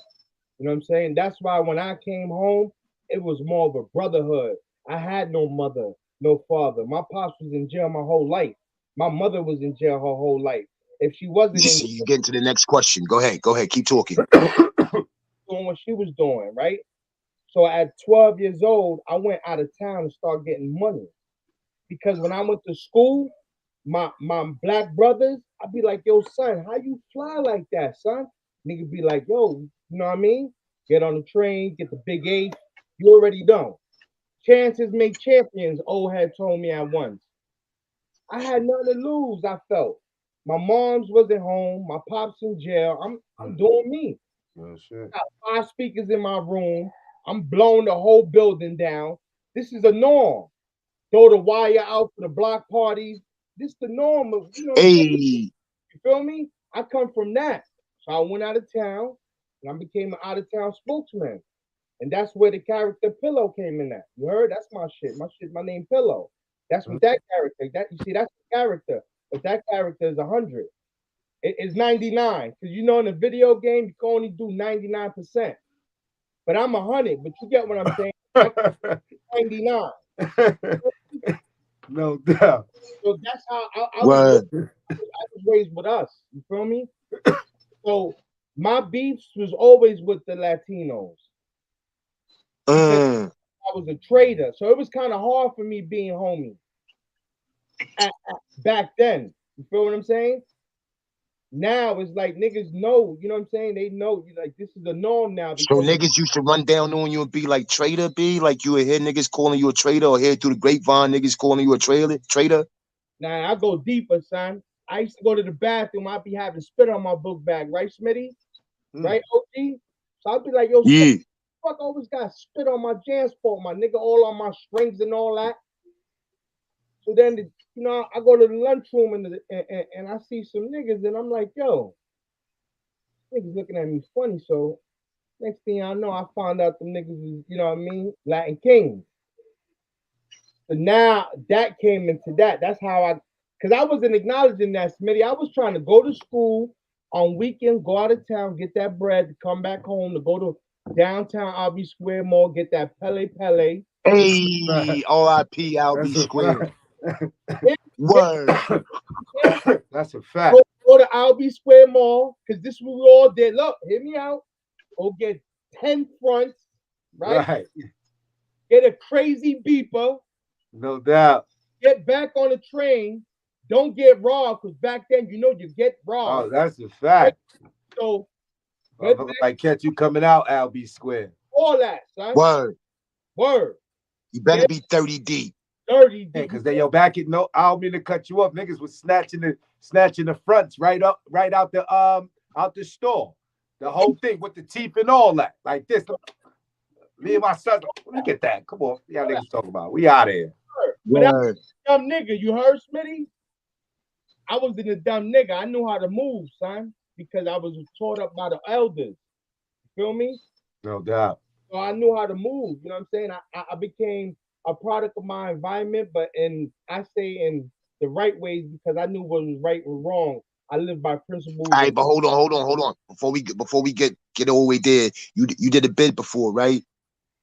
You know what I'm saying? That's why when I came home, it was more of a brotherhood. I had no mother, no father. My pops was in jail my whole life. My mother was in jail her whole life. If she wasn't You in see, you get into the next question. Go ahead. Go ahead. Keep talking. doing what she was doing, right? So at 12 years old, I went out of town and started getting money. Because when I went to school, my black brothers, I'd be like, yo, son, how you fly like that, son? Nigga be like, yo, you know what I mean? Get on the train, get the big eight. You already know. Chances make champions, old head told me at once. I had nothing to lose, I felt. My mom's wasn't home, my pop's in jail. I'm doing me. Oh, shit. Got 5 speakers in my room. I'm blowing the whole building down. This is a norm. Throw the wire out for the block parties. This the norm of, you know what I'm saying? Hey, You feel me? I come from that. So I went out of town and I became an out of town spokesman. And that's where the character Pillow came in at. You heard? That's my shit. My shit, my name Pillow. That's what that character, that you see, that's the character. But that character is 100. It's 99. Because you know in a video game, you can only do 99%. But I'm 100. But you get what I'm saying? I can 99. No doubt. So that's how word. I was raised with us. You feel me? So my beefs was always with the Latinos because Mm. I was a trader. So it was kind of hard for me being homie back then. You feel what I'm saying? Now it's like niggas know, you know what I'm saying? They know like this is the norm now So because niggas used to run down on you and be like traitor, be like you would hear niggas calling you a traitor, or hear through the grapevine niggas calling you a traitor. now I go deeper, son. I used to go to the bathroom, I'd be having spit on my book bag, right, Smitty? Right, OG? So I'd be like, yo, Smitty, Yeah. fuck always got spit on my Jansport, my nigga, all on my strings and all that. So then, I go to the lunchroom and I see some niggas and I'm like, yo, niggas looking at me funny. So next thing I know, I found out the niggas is, you know what I mean, Latin Kings. So now that came into that. That's how because I wasn't acknowledging that, Smitty. I was trying to go to school on weekends, go out of town, get that bread, to come back home, to go to downtown Albee Square Mall, get that Pele Pele. Hey, R.I.P. Albee That's a Square. fact. Word. That's a Go, fact. go to Albee Square Mall, because this is what we all did. Look, hear me out. Go get 10 fronts, right? Right. Get a crazy beeper, No doubt. get back on the train. Don't get robbed, because back then, you get Oh, robbed. that's a Right? fact. So, get Motherfucker back, like catch you coming out, Albee Square. all that, son. Word. Word. You better Get be 30 deep. 30 Hey, deep. cause they back at no, I don't mean to cut you off. Niggas was snatching the fronts right out the store. The whole thing with the teeth and all that. Like this. Me and my son, look at that. Come on. Y'all niggas talking about. We out of here. But I was Word. a dumb nigga. You heard, Smitty? I was in a dumb nigga. I knew how to move, son, because I was taught up by the elders. You feel me? No doubt. So I knew how to move. You know what I'm saying? I became a product of my environment, but I say in the right ways because I knew what was right and wrong. I live by principles All of right, but hold on. Before we get all the way there, you did a bid before, right?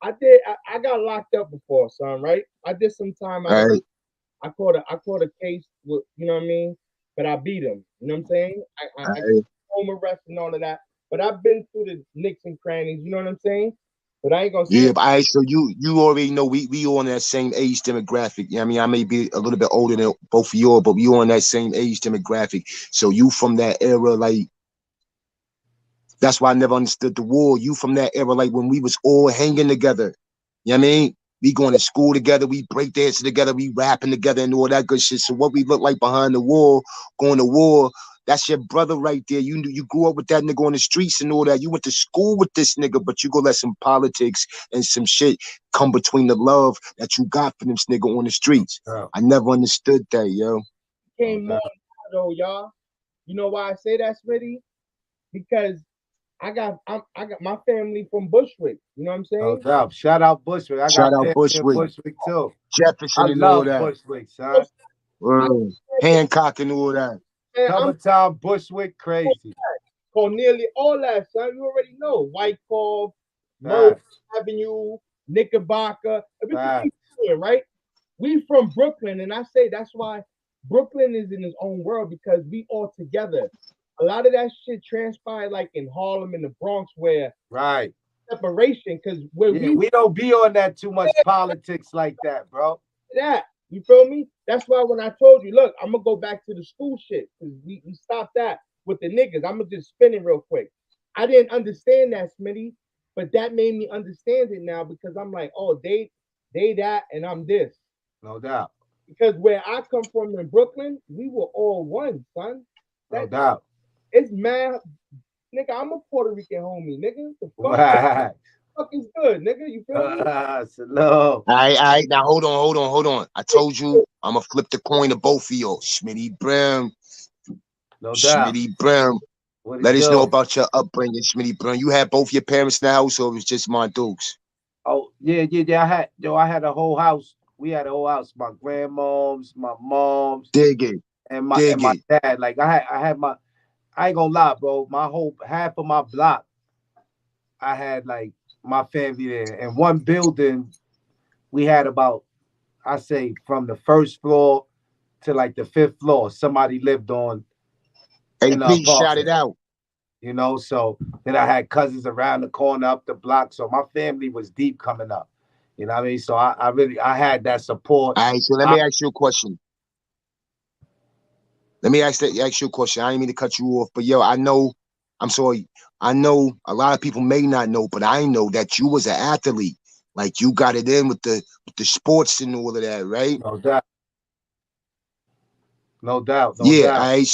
I did. I got locked up before, son. Right? I did some time out All of. right. I caught a case with, you know what I mean. But I beat him. You know what I'm saying? All I right. home arrest and all of that. But I've been through the nicks and crannies. You know what I'm saying? But I ain't gonna Yeah, say but all right, so you already know we all in that same age demographic. I mean, I may be a little bit older than both of you, but we all in that same age demographic. So you from that era, like That's why I never understood the war. You from that era, like when we was all hanging together. You know what I mean? We going to school together, we break dancing together, we rapping together and all that good shit. So what we look like behind the wall, going to war, that's your brother right there. You grew up with that nigga on the streets and all that. You went to school with this nigga, but you go let some politics and some shit come between the love that you got for this nigga on the streets. Yeah. I never understood that, yo. Came more though, y'all. You know why I say that, Smitty? Because I got my family from Bushwick. You know what I'm No saying? doubt. Shout out Bushwick. I Shout got out family in Bushwick, Bushwick too. I Jefferson and all love that. Bushwick, son. Word. Hancock and all that. And I'm Summertime Bushwick crazy. Cornelia, all that, son. You already know. Whitecove, Murray Facts. Avenue, Knickerbocker. We can Facts. keep going, right? We from Brooklyn, and I say that's why Brooklyn is in its own world because we all together. A lot of that shit transpired like in Harlem and the Bronx where Right. separation, because where Yeah, we we don't be on that too much politics like that, bro. that. You feel me? That's why when I told you, look, I'm gonna go back to the school shit because we stopped that with the niggas. I'm gonna just spin it real quick. I didn't understand that, Smitty, but that made me understand it now because I'm like, oh, they that and I'm this. No doubt. Because where I come from in Brooklyn, we were all one, son. No That doubt. it's mad, nigga. I'm a Puerto Rican homie, nigga. The Facts. fuck is good, nigga. You feel me? Salute. All right. Now hold on. I told you I'm gonna flip the coin to both of y'all. Smitty Brim, No doubt. Smitty Brim. What Let it us know do? about your upbringing, Smitty Brim. You had both your parents in the house, or it was just my dukes? Oh, yeah. I had a whole house. We had a whole house. My grandmoms, my moms, Dig it, and dig my it. dad. Like I had my I ain't gonna lie, bro. My whole half of my block, I had like my family there. And one building, we had about I say from the first floor to like the fifth floor, somebody lived on in the AP shout it apartment. out. So then I had cousins around the corner up the block. So my family was deep coming up. You know what I mean? So I really I had that support. All right, so let I, me ask you a question. Let me ask you a question. I didn't mean to cut you off, but yo, I know. I'm sorry. I know a lot of people may not know, but I know that you was an athlete. Like you got it in with the sports and all of that, right? no doubt, no doubt, no Yeah. All doubt. right.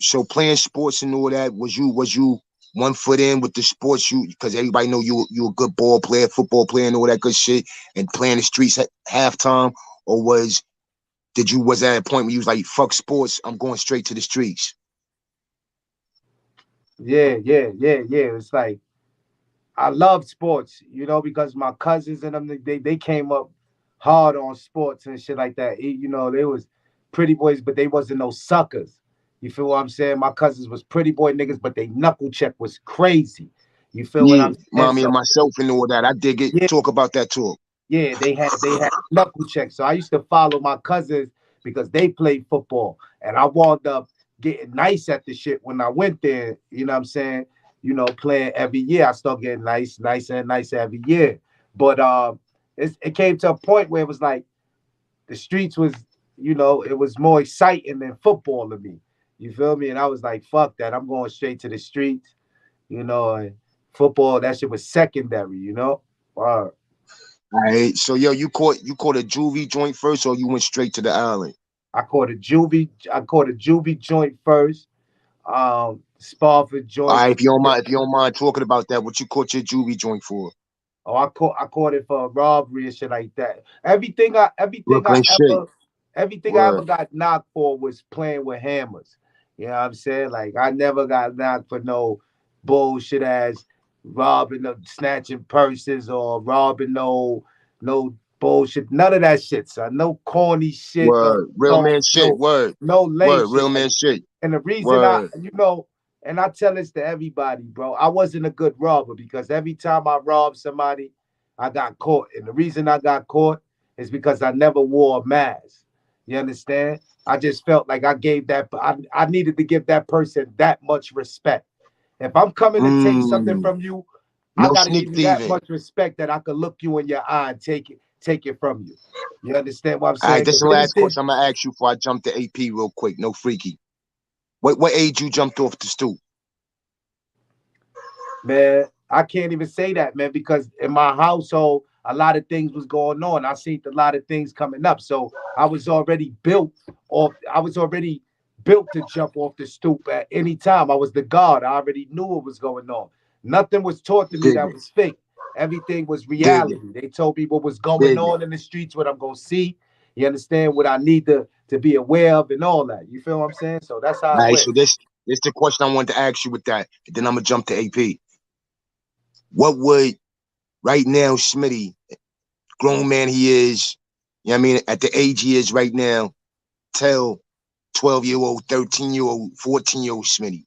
So playing sports and all that, was you 1 foot in with the sports? You because everybody know you a good ball player, football player, and all that good shit, and playing the streets at halftime, or was that a point where you was like, fuck sports, I'm going straight to the streets? Yeah. It's like I love sports, because my cousins and them they came up hard on sports and shit like that. They was pretty boys, but they wasn't no suckers. You feel what I'm saying? My cousins was pretty boy niggas, but they knuckle check was crazy. You feel what Yeah, I'm saying? mommy and So myself and all that. I dig it. yeah, Talk about that talk. yeah, they had knuckle checks. So I used to follow my cousins because they played football, and I wound up getting nice at the shit when I went there. You know what I'm saying? Playing every year, I started getting nicer and nicer every year. But it came to a point where it was like the streets was, it was more exciting than football to me. You feel me? And I was like, fuck that. I'm going straight to the streets. And football, that shit was secondary. Wow. All right. So yo, you caught a juvie joint first, or you went straight to the island? I caught a juvie joint first. Spofford All joint. right. If you don't mind talking about that, what you caught your juvie joint for? Oh, I caught it for robbery and shit like that. Brooklyn shit. Everything I ever Word. got knocked for was playing with hammers. You know what I'm saying? Like I never got knocked for no bullshit ass robbing of snatching purses or robbing no bullshit. None of that shit, son. No corny shit. No Word. Real no man shit. no Word. no lame Word. shit. Real man shit. And the reason Word. and I tell this to everybody, bro, I wasn't a good robber because every time I robbed somebody, I got caught. And the reason I got caught is because I never wore a mask. You understand? I just felt like I needed to give that person that much respect. If I'm coming to take something Mm. from you, I No got to sneak give you that thieving. much respect that I could look you in your eye and take it from you. You understand what I'm All right. saying? This is Because the last anything, question I'm gonna ask you before I jump to AP real quick. No freaky. What age you jumped off the stoop? Man, I can't even say that, man, because in my household, a lot of things was going on. I seen a lot of things coming up. So I was already built off, I was already built to jump off the stoop at any time. I was the guard. I already knew what was going on. Nothing was taught to me Dig that it, was fake. Everything was dig it, reality. They told me what was going dig it. on in the streets, what I'm gonna see. You understand what I need to be aware of and all that. You feel what I'm saying? So that's how All it right, went. so this the question I wanted to ask you with that. And then I'm gonna jump to AP. What would right now Smitty, grown man he is, you know what I mean, at the age he is right now, tell 12-year-old, 13-year-old, 14-year-old Smitty?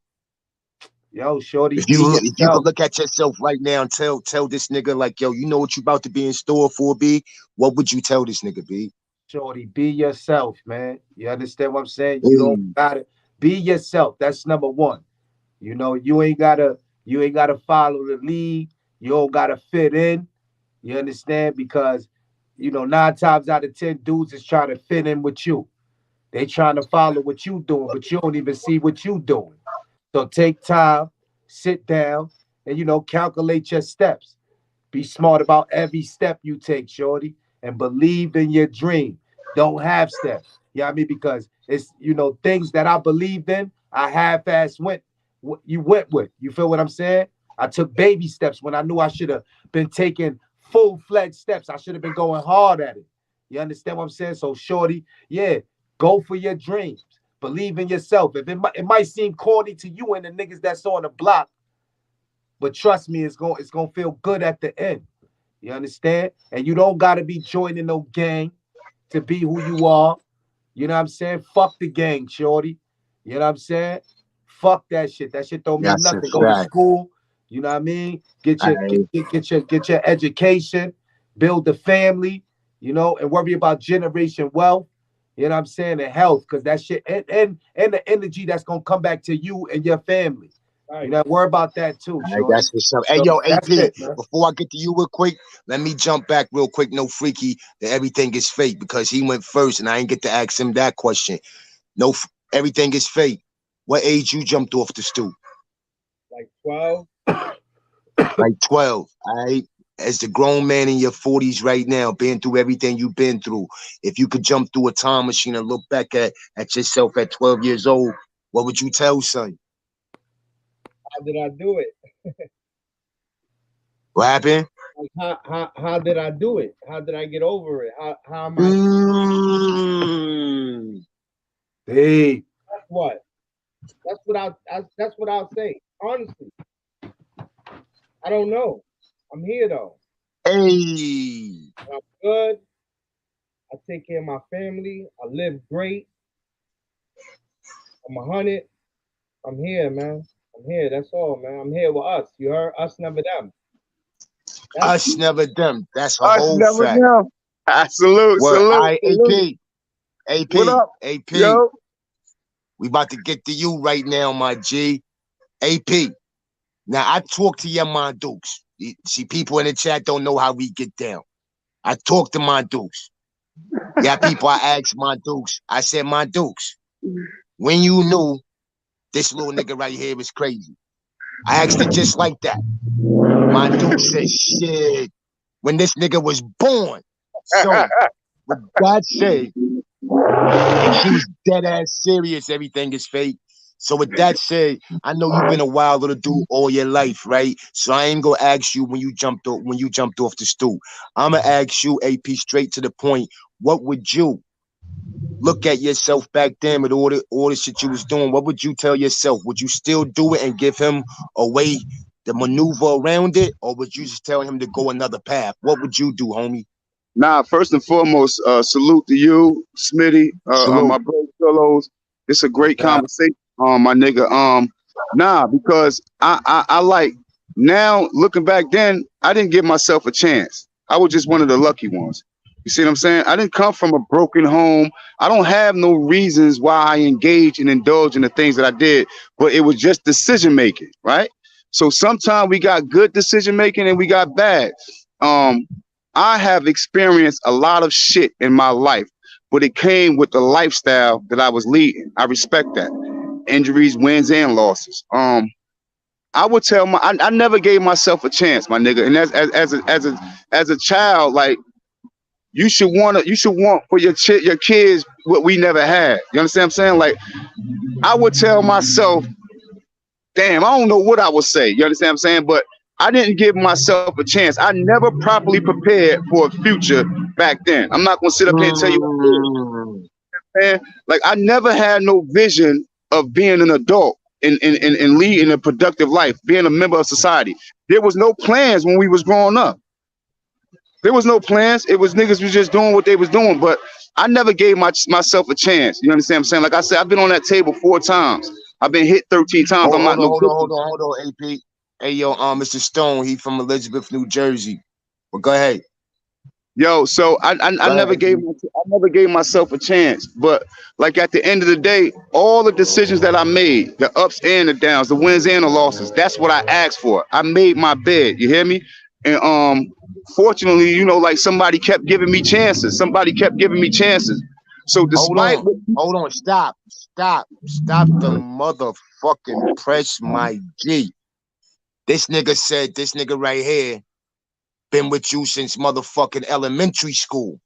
Yo, shorty, If be you could yourself. look at yourself right now and tell this nigga like, yo, you know what you about to be in store for, B, what would you tell this nigga, B? Shorty, be yourself, man. You understand what I'm saying? You don't Mm, gotta be yourself. That's number one. You know, you ain't gotta follow the lead. You don't gotta fit in. You understand? Because you know, 9 times out of 10, dudes is trying to fit in with you. They trying to follow what you doing, but you don't even see what you doing. So take time, sit down, and calculate your steps. Be smart about every step you take, shorty, and believe in your dream. Don't half step. You know what I mean? Because it's things that I believed in, I half-ass went you went with. You feel what I'm saying? I took baby steps when I knew I should have been taking full-fledged steps. I should have been going hard at it. You understand what I'm saying? So, shorty, yeah, go for your dreams. Believe in yourself. If it might seem corny to you and the niggas that's on the block, but trust me, it's gonna feel good at the end. You understand? And you don't gotta be joining no gang to be who you are. You know what I'm saying? Fuck the gang, shorty. You know what I'm saying? Fuck that shit. That shit don't mean that's a nothing. Go to fact. school. You know what I mean? Get All your right. get your education, build the family, and worry about generation wealth. You know what I'm saying? And health, because that shit and the energy that's gonna come back to you and your family. You Right. know, worry about that too, All right, shorty. that's what's up. Hey, So yo, that's AP, it, man. before I get to you real quick, let me jump back real quick. No freaky that everything is fake because he went first and I ain't get to ask him that question. No, everything is fake. What age you jumped off the stoop? Like 12. Like 12. All right. As the grown man in your 40s right now, been through everything you've been through, if you could jump through a time machine and look back at yourself at 12 years old, what would you tell son? How did I do it? What happened? Like, how did I do it? How did I get over it? How am I? Mm. Hey, That's what. That's what I'll say. Honestly, I don't know. I'm here though. Hey. I'm good. I take care of my family. I live great. I'm 100. I'm here, man. I'm here. That's all, man. I'm here with us. You heard? Us, never them. That's Us never them. That's a Us whole never fact. know. Salute, Word. salute, I salute. AP. What AP. up, AP. yo? We about to get to you right now, my G. AP. Now I talk to your my dukes. See, people in the chat don't know how we get down. I talk to my dukes. Yeah, people I ask my dukes. I said, my dukes, when you knew this little nigga right here was crazy. I asked it just like that. My duke said, shit, when this nigga was born. So, with that said, and she was dead ass serious, everything is fake. So with that said, I know you've been a wild little dude all your life, right? So I ain't gonna ask you when you jumped off the stool. I'ma ask you, AP, straight to the point. What would you look at yourself back then with all the shit you was doing? What would you tell yourself? Would you still do it and give him a way to maneuver around it, or would you just tell him to go another path? What would you do, homie? Nah, first and foremost, salute to you, Smitty, my Salute. brother fellows. It's a no great doubt. conversation, my nigga. Nah, because I like now looking back then, I didn't give myself a chance. I was just one of the lucky ones. You see what I'm saying? I didn't come from a broken home. I don't have no reasons why I engage and indulge in the things that I did, but it was just decision making, right? So sometimes we got good decision making and we got bad. Um, I have experienced a lot of shit in my life, but it came with the lifestyle that I was leading. I respect that. Injuries, wins, and losses. I would tell I never gave myself a chance, my nigga. And as a child, like you should want for your kids what we never had. You understand what I'm saying? Like I would tell myself, damn, I don't know what I would say. You understand what I'm saying? But I didn't give myself a chance. I never properly prepared for a future back then. I'm not gonna sit up here and tell you what I did, Mm. man. Like I never had no vision of being an adult and leading a productive life, being a member of society. There was no plans when we was growing up. There was no plans. It was niggas was just doing what they was doing. But I never gave myself a chance. You understand what I'm saying? Like I said, I've been on that table 4 times. I've been hit 13 times. I'm not no good. Hold on, AP. Hey, yo, Mr. Stone, he from Elizabeth, New Jersey. But go ahead. Yo, so I Go never ahead, gave AP. I never gave myself a chance. But like at the end of the day, all the decisions that I made, the ups and the downs, the wins and the losses, that's what I asked for. I made my bed. You hear me? And fortunately, you know, like somebody kept giving me chances. Somebody kept giving me chances. So Hold despite on. Hold on. Stop the motherfucking press, my G. This nigga right here been with you since motherfucking elementary school.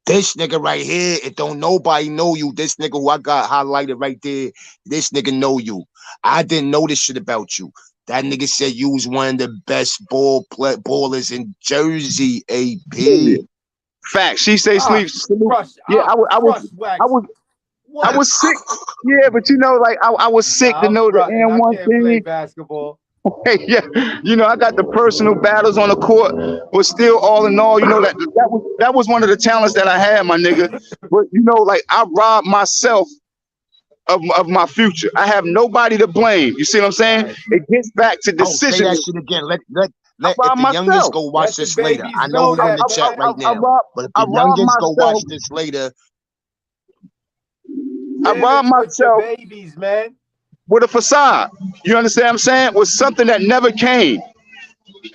This nigga right here, it don't nobody know you. This nigga who I got highlighted right there, this nigga know you. I didn't know this shit about you. That nigga said you was one of the best ballers in Jersey, AP. fact, she say sleep. Yeah, Wax. I What? was sick. Yeah, but you know, like I was sick to I'm know the fronting. I N1 can't play thing. basketball. Yeah, you know, I got the personal battles on the court, but still, all in all, you know that was one of the talents that I had, my nigga. But you know, like I robbed myself of my future. I have nobody to blame. You see what I'm saying? Right. It gets back to Oh, say decision that making. shit again. I If robbed the youngins myself. go watch Let the this later, babies I know know who's in that, the chat man. right now. But if I the robbed youngins go watch myself. this later, I Live robbed it with your myself babies, man. with a facade. You understand what I'm saying? With something that never came.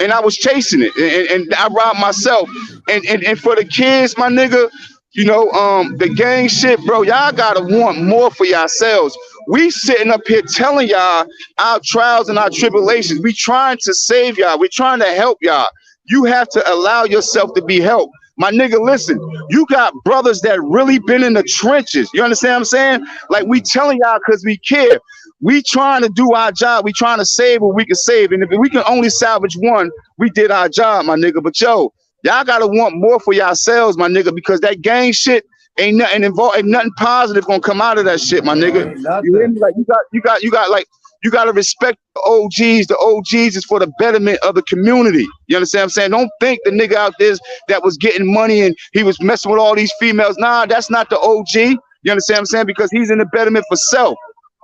And I was chasing it, and I robbed myself. And for the kids, my nigga, you know, the gang shit, bro. Y'all gotta want more for yourselves. We sitting up here telling y'all our trials and our tribulations. We trying to save y'all. We trying to help y'all. You have to allow yourself to be helped. My nigga, listen, you got brothers that really been in the trenches. You understand what I'm saying? Like we telling y'all because we care. We trying to do our job. We trying to save what we can save. And if we can only salvage one, we did our job, my nigga. But yo, y'all gotta want more for yourselves, my nigga, because that gang shit ain't nothing involved, ain't nothing positive gonna come out of that shit, my nigga. Ain't You hear nothing. me? Like you gotta respect the OGs. The OGs is for the betterment of the community. You understand what I'm saying? Don't think the nigga out there that was getting money and he was messing with all these females. Nah, that's not the OG. You understand what I'm saying? Because he's in the betterment for self.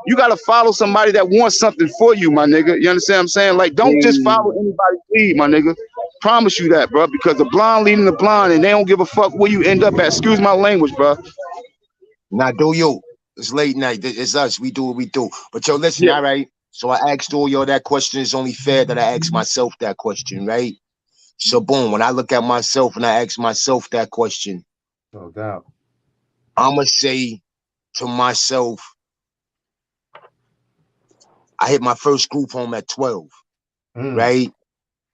You gotta follow somebody that wants something for you, my nigga. You understand what I'm saying? Like, don't just follow anybody's lead, my nigga. Promise you that, bro. Because the blind leading the blind, and they don't give a fuck where you end up at. Excuse my language, bro. now do you. It's late night. It's us. We do what we do. But yo, listen, Yeah. all right. So I asked all y'all that question. It's only fair that I ask myself that question, right? So boom, when I look at myself and I ask myself that question, No doubt. I'ma say to myself, I hit my first group home at 12, Mm. right?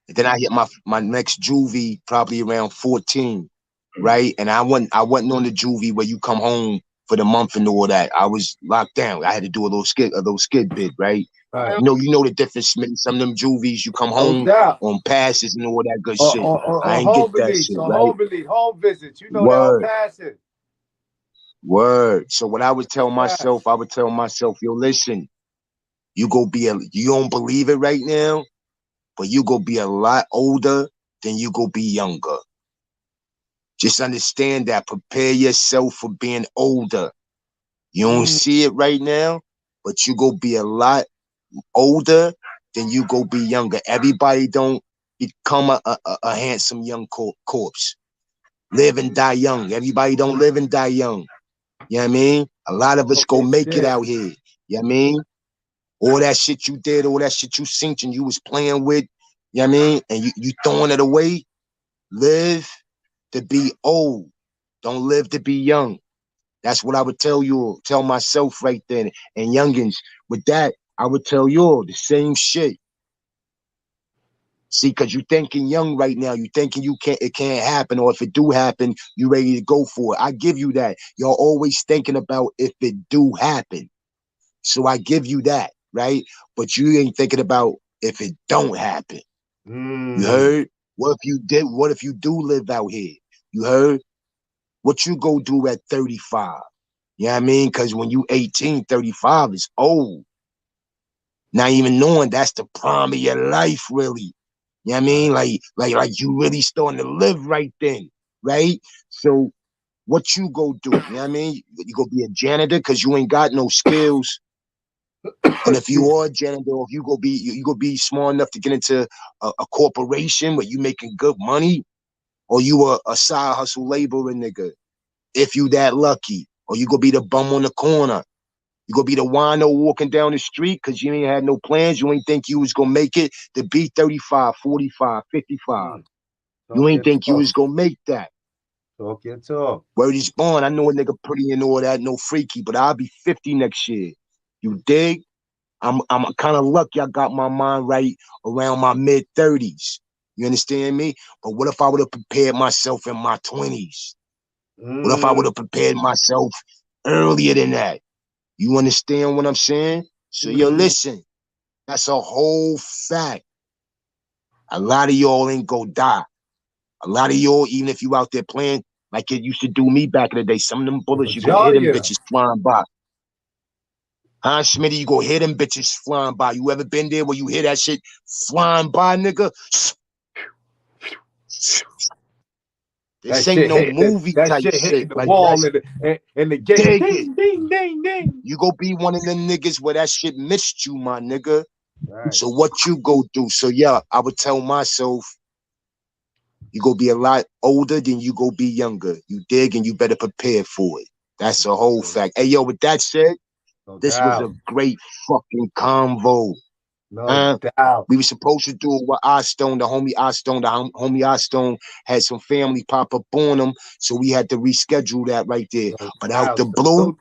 And then I hit my next juvie probably around 14, right? And I wasn't on the juvie where you come home for the month and all that. I was locked down. I had to do a little skid bit, right? Right. You know the difference, man. Some of them juvies, you come No home doubt. on passes and all that good shit. I Or ain't get home that release, shit, or right? home release, home visits. You know they all Word, passing. word. So what I would tell myself, Fast. I would tell myself, yo, listen, you don't believe it right now, but you go be a lot older than you go be younger. Just understand that. Prepare yourself for being older. You don't Mm. see it right now, but you go be a lot older than you go be younger. Everybody don't become a handsome young corpse. Live and die young. Everybody don't live and die young. You know what I mean? A lot of us go Talking make it shit. out here. You know what I mean? All that shit you did, all that shit you seen and you was playing with, you know what I mean? And you throwing it away. Live to be old. Don't live to be young. That's what I would tell myself right then. And youngins, with that, I would tell you the same shit. See, because you thinking young right now, you thinking it can't happen, or if it do happen, you ready to go for it. I give you that. Y'all always thinking about if it do happen. So I give you that, right? But you ain't thinking about if it don't happen. You heard? What if you did? What if you do live out here? You heard? What you go do at 35? You know what I mean? Because when you 18, 35 is old. Not even knowing that's the prime of your life, really. You know what I mean? Like you really starting to live right then, right? So what you go do? You know what I mean? You go be a janitor because you ain't got no skills. And if you are a janitor, if you go be smart enough to get into a corporation where you making good money, or you a side hustle laborer nigga, if you that lucky, or you go be the bum on the corner. You gonna be the wino walking down the street because you ain't had no plans. You ain't think you was gonna make it to be 35, 45, 55. You ain't think you was gonna make that. Talk your talk. Word is born. I know a nigga pretty and all that, no freaky, but I'll be 50 next year. You dig? I'm kind of lucky I got my mind right around my mid-30s. You understand me? But what if I would have prepared myself in my 20s? What if I would have prepared myself earlier than that? You understand what I'm saying? So yo, listen, that's a whole fact. A lot of y'all ain't gonna die. A lot of y'all, even if you out there playing like it used to do me back in the day, some of them bullets, you go hear them bitches flying by. Huh, Smitty, you go hear them bitches flying by. You ever been there where you hear that shit flying by, nigga? This ain't no movie type shit. The like wall and the gate. Ding, ding, ding, ding. You go be one of them niggas where that shit missed you, my nigga. Right. So what you go do? So yeah, I would tell myself, you go be a lot older than you go be younger. You dig, and you better prepare for it. That's a whole fact. Hey yo, with that said, this was a great fucking convo. No doubt. We were supposed to do it with Ostone, the homie Ostone. The homie Ostone had some family pop up on him, so we had to reschedule that right there. But out the blue,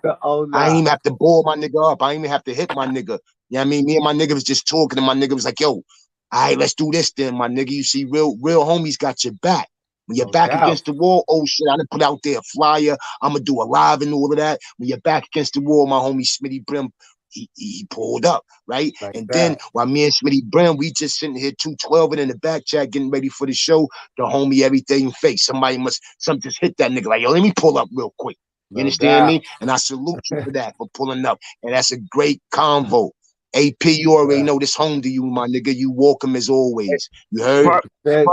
I ain't even have to ball my nigga up. I ain't even have to hit my nigga. You know what I mean? Me and my nigga was just talking, and my nigga was like, yo, all right, let's do this then, my nigga. You see, real homies got your back. When you're back against the wall, oh shit, I done put out there a flyer. I'm gonna do a live and all of that. When you're back against the wall, my homie Smitty Brim, he pulled up, right? Like and that. Then while me and Smitty Brim, we just sitting here 212 in the back chat getting ready for the show. The homie everything face. Something just hit that nigga like, yo, let me pull up real quick. You understand me? And I salute you for that, for pulling up. And that's a great convo. AP, you already know this home to you, my nigga. You welcome as always. You heard? Give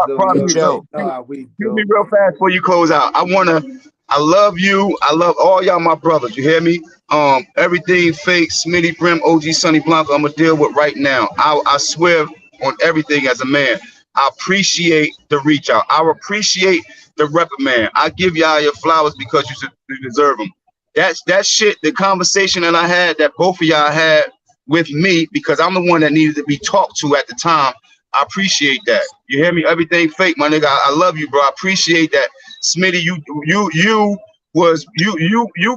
me real fast before you close out. I love you. I love all y'all, my brothers. You hear me? Everything fake, Smitty Brim, OG Sonny Blanco, I'm gonna deal with right now. I swear on everything as a man. I appreciate the reach out. I appreciate the reprimand. I give y'all your flowers because you deserve them. That shit, the conversation that I had, that both of y'all had with me, because I'm the one that needed to be talked to at the time. I appreciate that. You hear me? Everything fake, my nigga. I love you, bro. I appreciate that. Smitty, you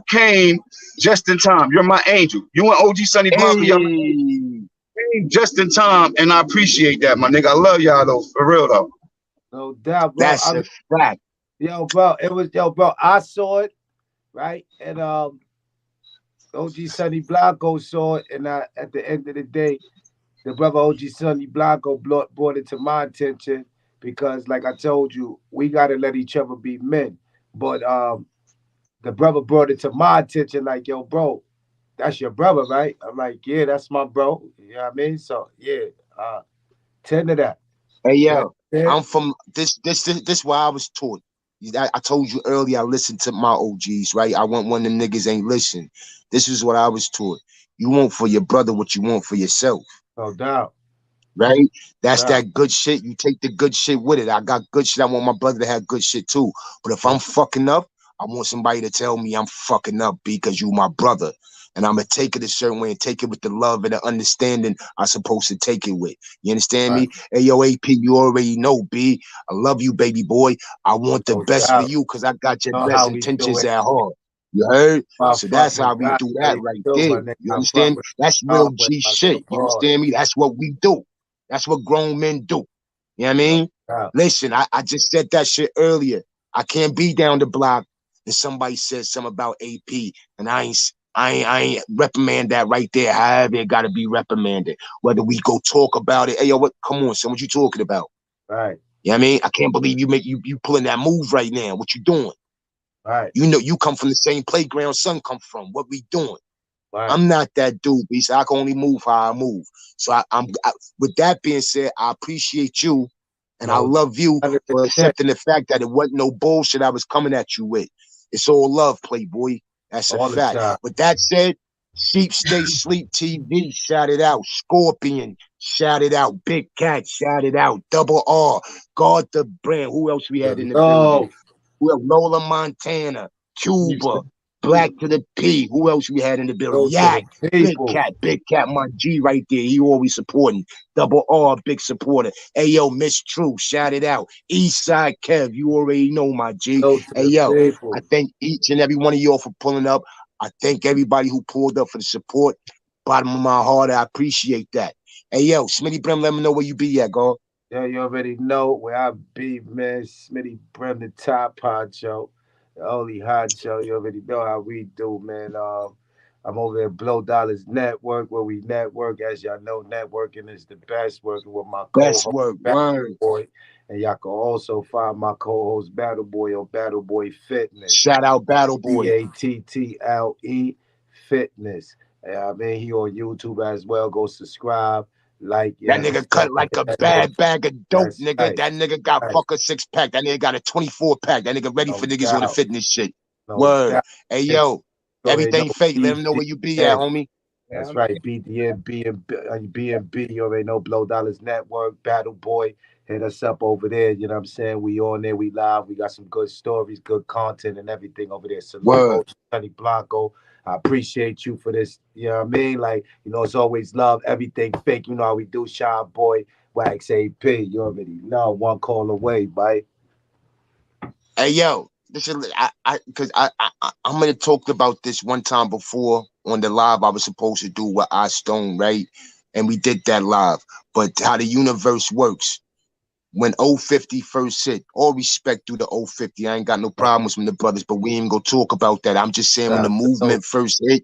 came just in time. You're my angel. You and OG Sonny Blanco, y'all came just in time, and I appreciate that, my nigga. I love y'all though, for real though. No doubt, bro. That's a fact. Yo, bro, bro. I saw it, right? And OG Sonny Blanco saw it, and at the end of the day, the brother OG Sonny Blanco brought it to my attention because, like I told you, we gotta let each other be men. But the brother brought it to my attention, like, yo, bro, that's your brother, right? I'm like, yeah, that's my bro. You know what I mean? So yeah, tend to that. Hey yo, I'm from this why I was taught. I told you earlier, I listened to my OGs, right? I want one of them niggas ain't listen. This is what I was taught. You want for your brother what you want for yourself. No doubt. Right? That's that good shit. You take the good shit with it. I got good shit. I want my brother to have good shit too. But if I'm fucking up, I want somebody to tell me I'm fucking up because you my brother. And I'm going to take it a certain way and take it with the love and the understanding I'm supposed to take it with. You understand me? Hey, yo, AP, you already know, B. I love you, baby boy. I want the best for you because I got your best intentions at heart. You heard? I So fuck that's how with we God do that really right too, there. my nigga. You I fuck understand? with That's real God with G my shit. You support. understand me? That's what we do. That's what grown men do. You know what I No mean? doubt. Listen, I just said that shit earlier. I can't be down the block and somebody says something about AP and I ain't reprimand that right there. However, it gotta be reprimanded. Whether we go talk about it. Hey yo, what come on, son, what you talking about? Right, You know what I mean? I can't believe you pulling that move right now. What you doing? right, You know you come from the same playground son come from. What we doing? right. I'm not that dude, B. So I can only move how I move. So with that being said, I appreciate you and I No, love you for 100%. accepting the fact that it wasn't no bullshit I was coming at you with. It's all love, Playboy. That's a All the fact. time. With that said, Sheep Stay Sleep TV, shout it out. Scorpion, shout it out. Big Cat, shout it out. Double R, Guard the Brand. Who else we had in the building? No. We have Lola Montana, Cuba, Black to the P. Who else we had in the building? Go to Yak, the people. Big Cat, my G right there. He always supporting. Double R, big supporter. Hey yo, Miss True, shout it out. Eastside Kev, you already know my G. Go to Hey the yo, I people. thank each and every one of y'all for pulling up. I thank everybody who pulled up for the support. Bottom of my heart, I appreciate that. Hey yo, Smitty Brim, let me know where you be at, girl. Yeah, you already know where I be, man. Smitty Brim, the top honcho, the only honcho. You already know how we do, man. I'm over at Blow Dollars Network, where we network. As y'all know, networking is the best. Working with my Best co-host work, Battle word. Boy, and y'all can also find my co-host Battle Boy on Battle Boy Fitness. Shout out Battle Boy. Battle Fitness. I mean, he on YouTube as well. Go subscribe, like, you That nigga understand? cut like Hit a that bad bag of dope, That's nigga. right. That nigga got Right. fuck a 6-pack. That nigga got a 24-pack. That nigga ready for No niggas on the doubt. fitness shit. No Word. doubt. Hey, It's, yo, you already everything know fake. Let him know where you be at, BDN. homie. Yeah, That's right. B&B. You already know Blow Dollars Network, Battle Boy. Hit us up over there. You know what I'm saying? We on there. We live. We got some good stories, good content, and everything over there. Salute, Word. Host Sonny Blanco. I appreciate you for this. You know what I mean? Like, it's always love. Everything fake. You know how we do. Shy Boy, Wax AP. You already know. One call away, bye. Hey, yo, this is because I'm gonna talk about this one time before on the live I was supposed to do with I Stone, right? And we did that live. But how the universe works. When 050 first hit, all respect through the 050. I ain't got no problems with the brothers, but we ain't gonna talk about that. I'm just saying when the So, movement first hit,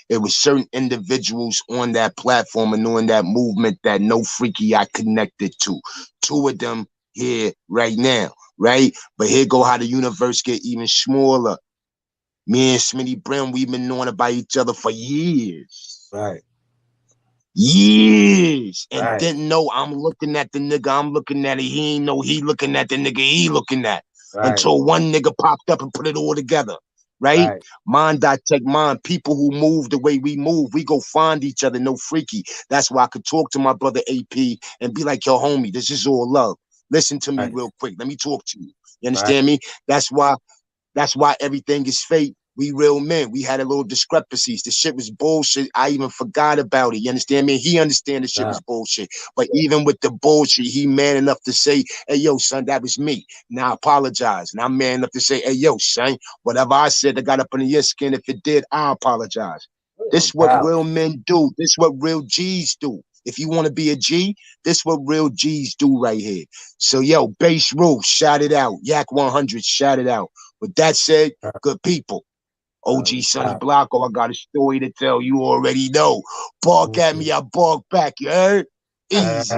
it was certain individuals on that platform and on that movement that no freaky I connected to. Two of them here right now, right? But here go how the universe get even smaller. Me and Smitty Brim, we've been knowing about each other for years. right, Years and right, didn't know I'm looking at the nigga I'm looking at it. He ain't know he looking at the nigga he looking at right, until one nigga popped up and put it all together. Right? right, Mind I take mind. People who move the way we move, we go find each other, no freaky. That's why I could talk to my brother AP and be like, yo, homie, this is all love. Listen to me right, real quick. Let me talk to you. You right, understand me? That's why everything is fake. We real men. We had a little discrepancies. The shit was bullshit. I even forgot about it. You understand me? He understand the shit yeah, was bullshit. But even with the bullshit, he man enough to say, hey, yo, son, that was me. Now I apologize. And I'm man enough to say, hey, yo, son, whatever I said that got up under your skin, if it did, I apologize. no This what doubt. real men do. This what real G's do. If you want to be a G, this what real G's do right here. So, yo, Base Rule, shout it out. Yak 100, shout it out. With that said, good people. OG No Sonny doubt. Blanco, I got a story to tell. You already know. Bark at me, I bark back. You heard? Easy.